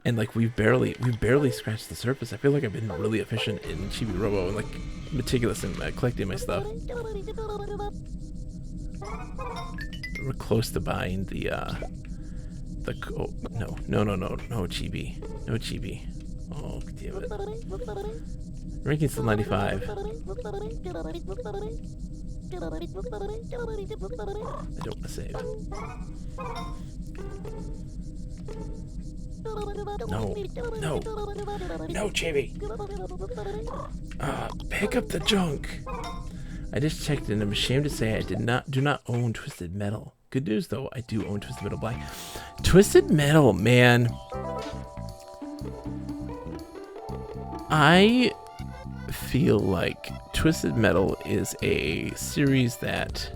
And like we've barely scratched the surface. I feel like I've been really efficient in Chibi Robo and like meticulous in collecting my stuff. We're close to buying the no Chibi. No Chibi. Oh, damn it. Ranking's still 95. I don't want to save. No, Chibi. Pick up the junk. I just checked and I'm ashamed to say I do not own Twisted Metal. Good news though, I do own Twisted Metal Black. Twisted Metal, man. I feel like Twisted Metal is a series that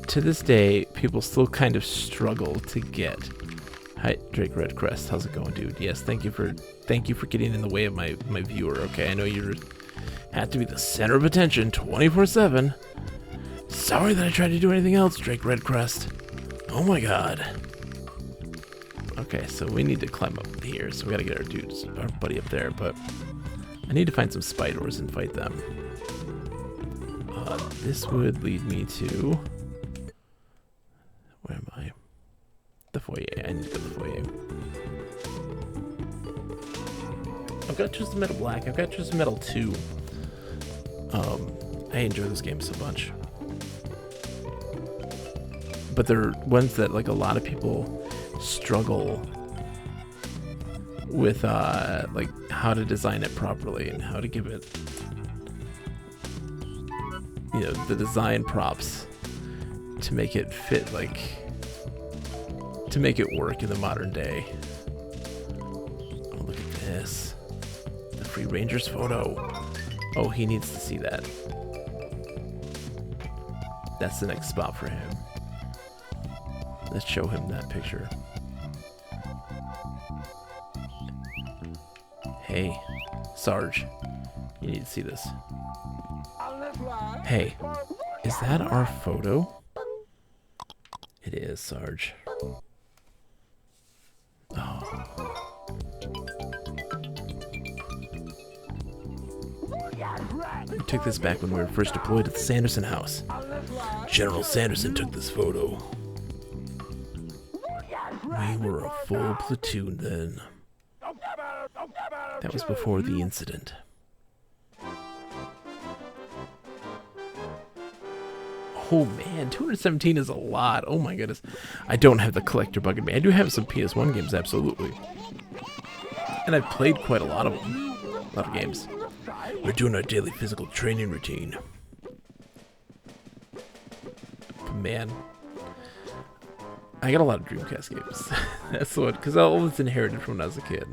to this day people still kind of struggle to get. Hi, Drake Redcrest, how's it going, dude? Yes, thank you for getting in the way of my viewer. Okay, I know you have to be the center of attention 24/7. Sorry that I tried to do anything else, Drake Redcrest. Oh my god. Okay, so we need to climb up here, so we gotta get our buddy up there, but I need to find some spiders and fight them. This would lead me to... Where am I? The foyer. I need to go to the foyer. I've got Twisted Metal Black. I've got Twisted Metal 2. I enjoy those games so much. But they're ones that like a lot of people struggle with like how to design it properly and how to give it, you know, the design props to make it fit, like to make it work in the modern day. Oh, look at this. The Free Rangers photo. Oh, he needs to see that. That's the next spot for him. Let's show him that picture. Hey, Sarge, you need to see this. Hey, is that our photo? It is, Sarge. Oh. We took this back when we were first deployed at the Sanderson house. General Sanderson took this photo. We were a full platoon then. That was before the incident. Oh man, 217 is a lot. Oh my goodness. I don't have the collector bug in me. I do have some PS1 games, absolutely. And I've played quite a lot of them. A lot of games. We're doing our daily physical training routine. But man, I got a lot of Dreamcast games. That's the one, because all it's inherited from when I was a kid.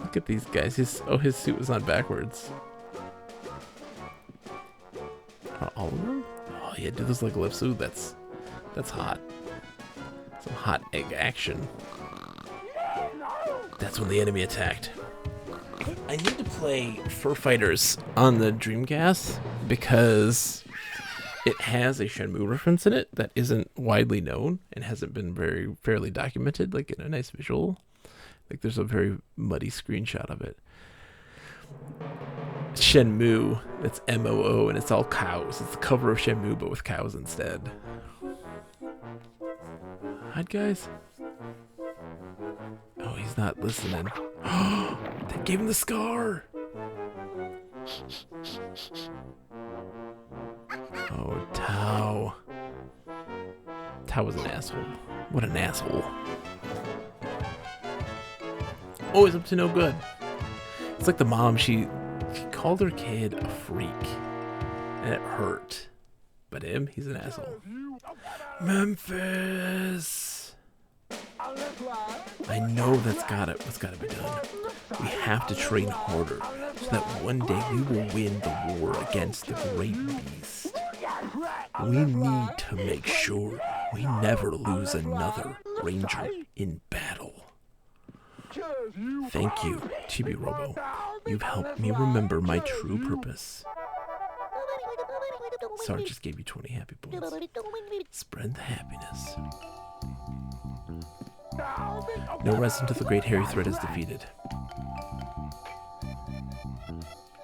Look at these guys. His suit was on backwards. All of them? Oh yeah, do those like lifts. Ooh, that's hot. Some hot egg action. That's when the enemy attacked. I need to play Fur Fighters on the Dreamcast because it has a Shenmue reference in it that isn't widely known and hasn't been fairly documented, like in a nice visual. Like there's a very muddy screenshot of it. Shenmue, it's M-O-O, and it's all cows. It's the cover of Shenmue, but with cows instead. Hot guys? Oh, he's not listening. They gave him the scar! Oh, Tao. Tao was an asshole. What an asshole. Always up to no good. It's like the mom, she called her kid a freak. And it hurt. But him, he's an asshole. Memphis! I know what's gotta be done. We have to train harder so that one day we will win the war against the great beast. We need to make sure we never lose another ranger in battle. Thank you, Chibi Robo. You've helped me remember my true purpose. Sarge just gave you 20 happy points. Spread the happiness. No rest until the great hairy threat is defeated.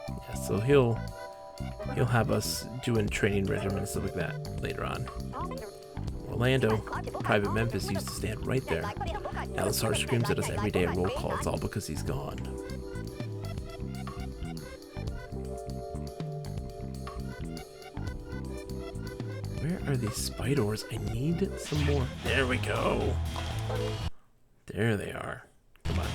Yeah, so he'll have us doing training regimen and stuff like that later on. Orlando, Private Memphis used to stand right there. Now the Sarge screams at us every day at roll call. It's all because he's gone. Where are these spiders? I need some more. There we go. There they are. Come on.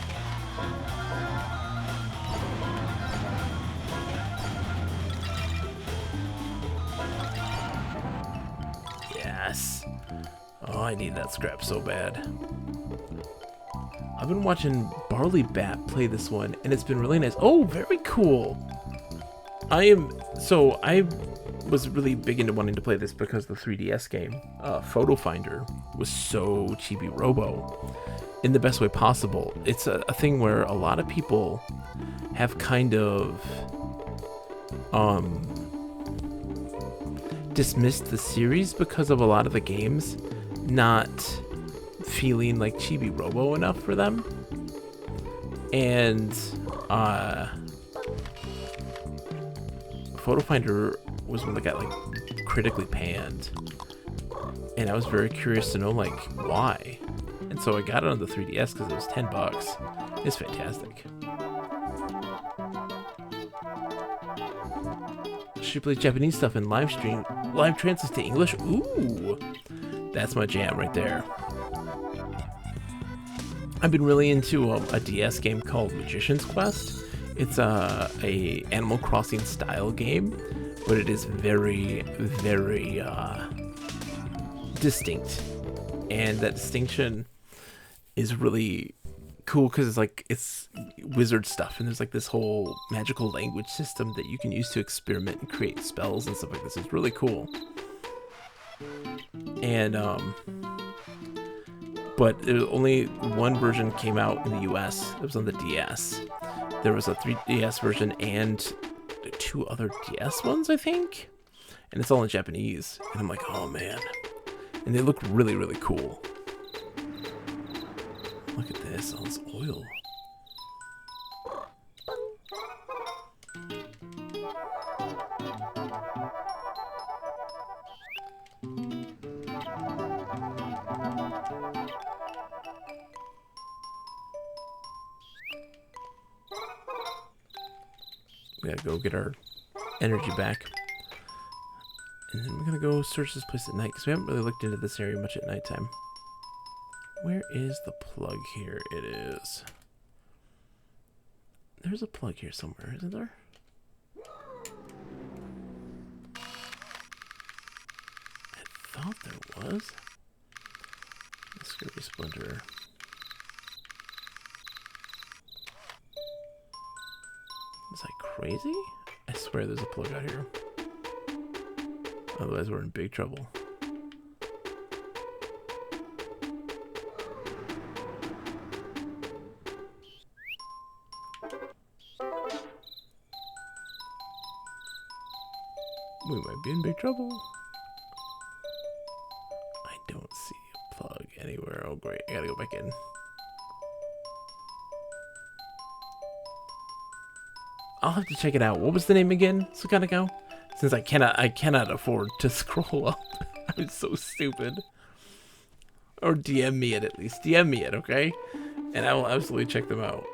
Yes. Oh, I need that scrap so bad. I've been watching Barley Bat play this one, and it's been really nice. Oh, very cool. I was really big into wanting to play this because the 3DS game, Photo Finder, was so Chibi Robo in the best way possible. It's a thing where a lot of people have kind of dismissed the series because of a lot of the games not feeling like Chibi Robo enough for them. And Photo Finder was one that got like critically panned, and I was very curious to know like why. And so I got it on the 3DS because it was $10. It's fantastic. she plays Japanese stuff and live translates to English. Ooh, that's my jam right there. I've been really into a DS game called Magician's Quest. It's a Animal Crossing style game, but it is very, very distinct, and that distinction is really cool because it's wizard stuff, and there's like this whole magical language system that you can use to experiment and create spells and stuff like this. It's really cool. And but only one version came out in the US. It was on the DS. There was a 3DS version and 2 other DS ones, I think, and it's all in Japanese. And I'm like, oh man, and they look really, really cool. Look at this, all this oil. We gotta go get our energy back. And then we're gonna go search this place at night, because we haven't really looked into this area much at nighttime. Where is the plug here? It is. There's a plug here somewhere, isn't there? I thought there was. Scurvy splinter. Is that crazy? I swear there's a plug out here. Otherwise we're in big trouble. We might be in big trouble. I don't see a plug anywhere. Oh great, I gotta go back in. I'll have to check it out. What was the name again, Sukanako? Since I cannot afford to scroll up. I'm so stupid. Or DM me it at least. DM me it, okay? And I will absolutely check them out.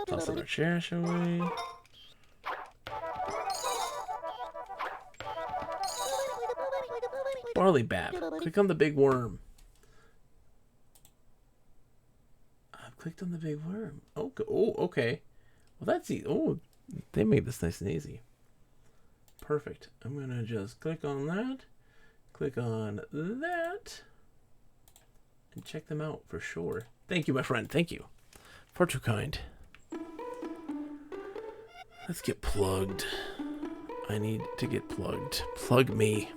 Toss in our chair, shall we? Barley Bap. Click on the big worm. Clicked on the big worm. Okay. Oh, okay. Well, that's easy. Oh, they made this nice and easy. Perfect. I'm gonna just click on that, click on that, and check them out for sure. Thank you, my friend. Thank you. Far too kind. Let's get plugged. I need to get plugged. Plug me.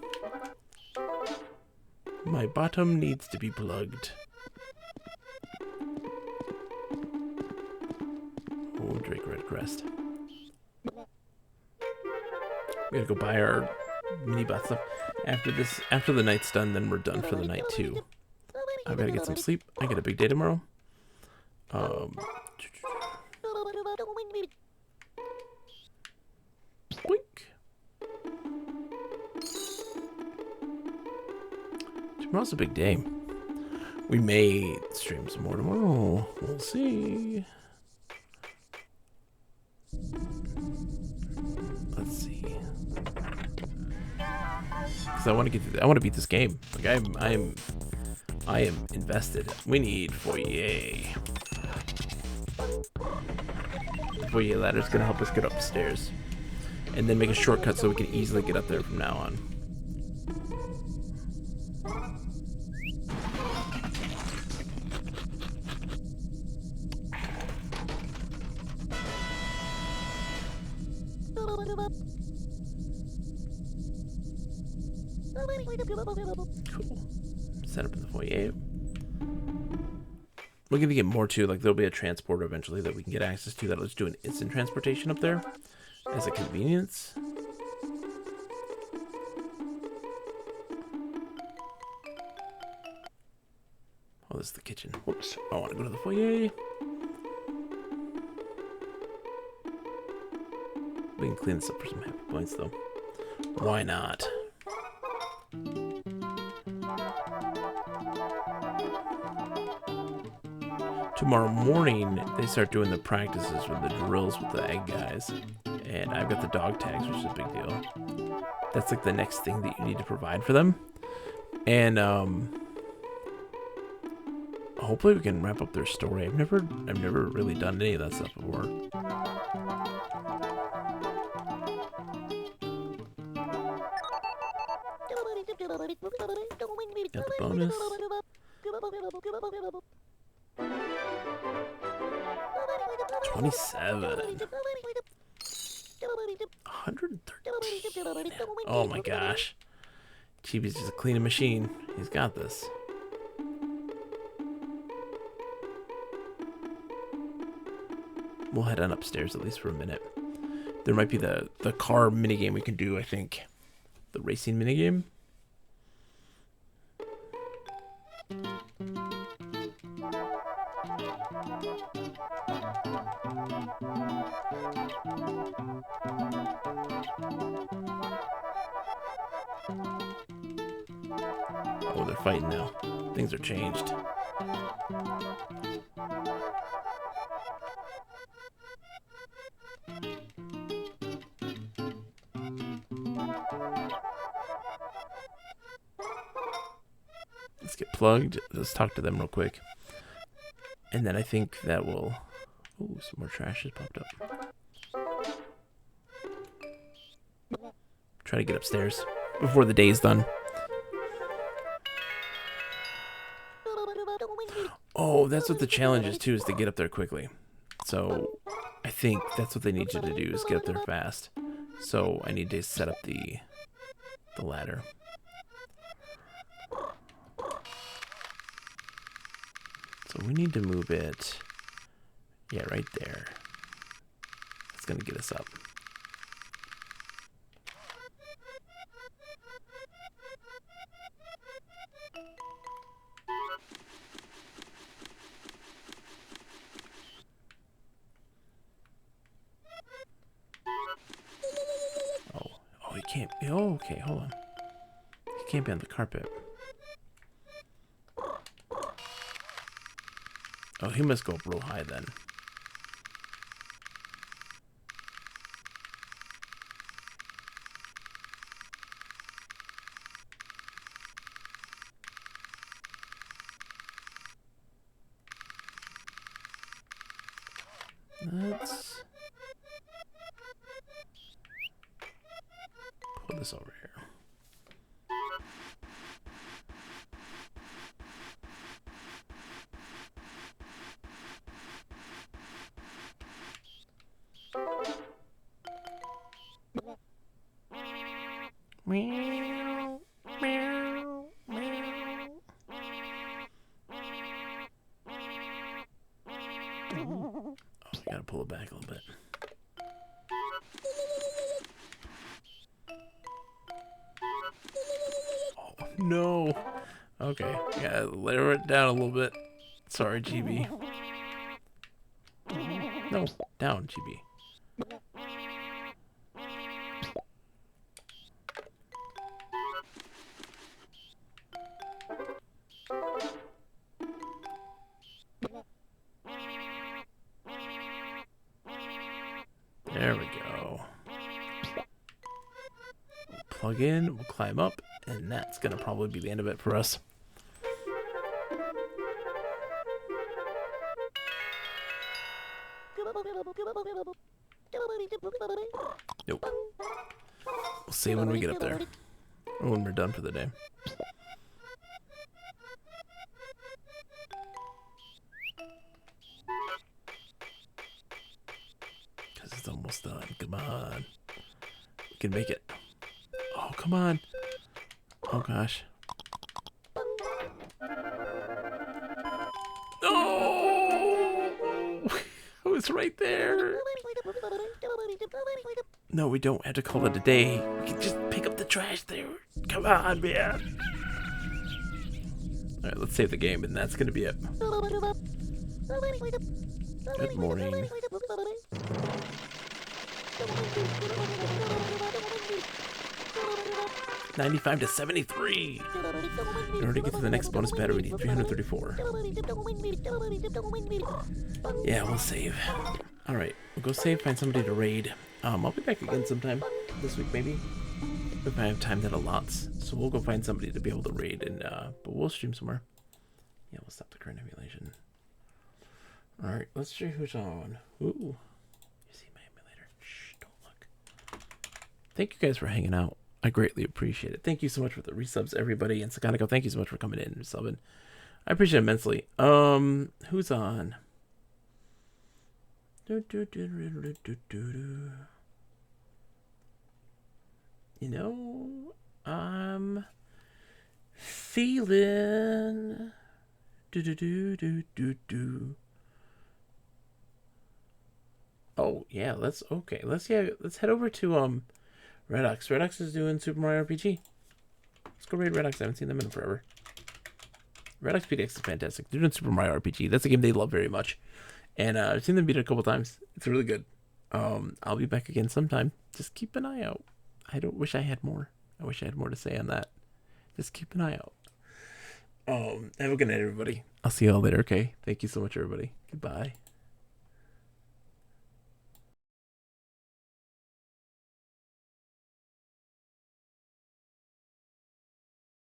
My bottom needs to be plugged. Oh, Drake Redcrest. We gotta go buy our mini bot stuff. After the night's done, then we're done for the night too. I've gotta get some sleep. I get a big day tomorrow. Boink. Tomorrow's a big day. We may stream some more tomorrow. We'll see. Let's see. Because I want to beat this game. Like I am invested. We need foyer. The foyer ladder's gonna help us get upstairs, and then make a shortcut so we can easily get up there from now on. Cool. Set up in the foyer. We're gonna get more too. Like there'll be a transporter eventually that we can get access to that'll just do an instant transportation up there as a convenience. Oh, this is the kitchen. Whoops. I want to go to the foyer. We can clean this up for some happy points though. Why not? tomorrow morning they start doing the practices with the drills with the egg guys. And I've got the dog tags, which is a big deal. That's like the next thing that you need to provide for them. And hopefully we can wrap up their story. I've never really done any of that stuff before. Got the bonus. 27. 113. Oh my gosh. Chibi's just a cleaning machine. He's got this. We'll head on upstairs at least for a minute. There might be the car minigame we can do, I think. The racing minigame. Oh, they're fighting now. Things are changed. Let's get plugged. Let's talk to them real quick. And then I think that will... Ooh, some more trash has popped up. Try to get upstairs before the day's done. Oh, that's what the challenge is too, is to get up there quickly. So I think that's what they need you to do, is get up there fast. So I need to set up the ladder. So we need to move it, yeah, right there. That's gonna get us up. Oh, he can't. Oh, okay, hold on. He can't be on the carpet. Oh, he must go up real high then. Let's pull this over here. Oh, we gotta pull it back a little bit. Oh, no. Okay, gotta lower it down a little bit. Sorry, Chibi. No, down, Chibi. There we go. We'll plug in, we'll climb up, and that's gonna probably be the end of it for us. Nope. We'll see when we get up there. Or when we're done for the day. Because it's almost done. Come on. We can make it. Oh, come on. Oh, gosh. No! I was right there. No, we don't have to call it a day. We can just pick up the trash there. Come on, man. Alright, let's save the game, and that's gonna be it. Good morning. 95 to 73. In order to get to the next bonus battle, we need 334. Yeah, we'll save. Alright, we'll go save, find somebody to raid. I'll be back again sometime this week, maybe. If I have time that allots. So we'll go find somebody to be able to raid, and but we'll stream somewhere. Yeah, we'll stop the current emulation. Alright, let's see who's on. Ooh. You see my emulator. Shh, don't look. Thank you guys for hanging out. I greatly appreciate it. Thank you so much for the resubs, everybody. And Sakanago, thank you so much for coming in and subbing. I appreciate it immensely. Who's on? You know, I'm feeling Oh yeah, let's head over to Redox. Redox is doing Super Mario RPG. Let's go raid Redox. I haven't seen them in forever. Redox PDX is fantastic. They're doing Super Mario RPG. That's a game they love very much. And I've seen them beat it a couple times. It's really good. I'll be back again sometime. Just keep an eye out. I don't wish I had more. I wish I had more to say on that. Just keep an eye out. Have a good night, everybody. I'll see you all later, okay? Thank you so much, everybody. Goodbye.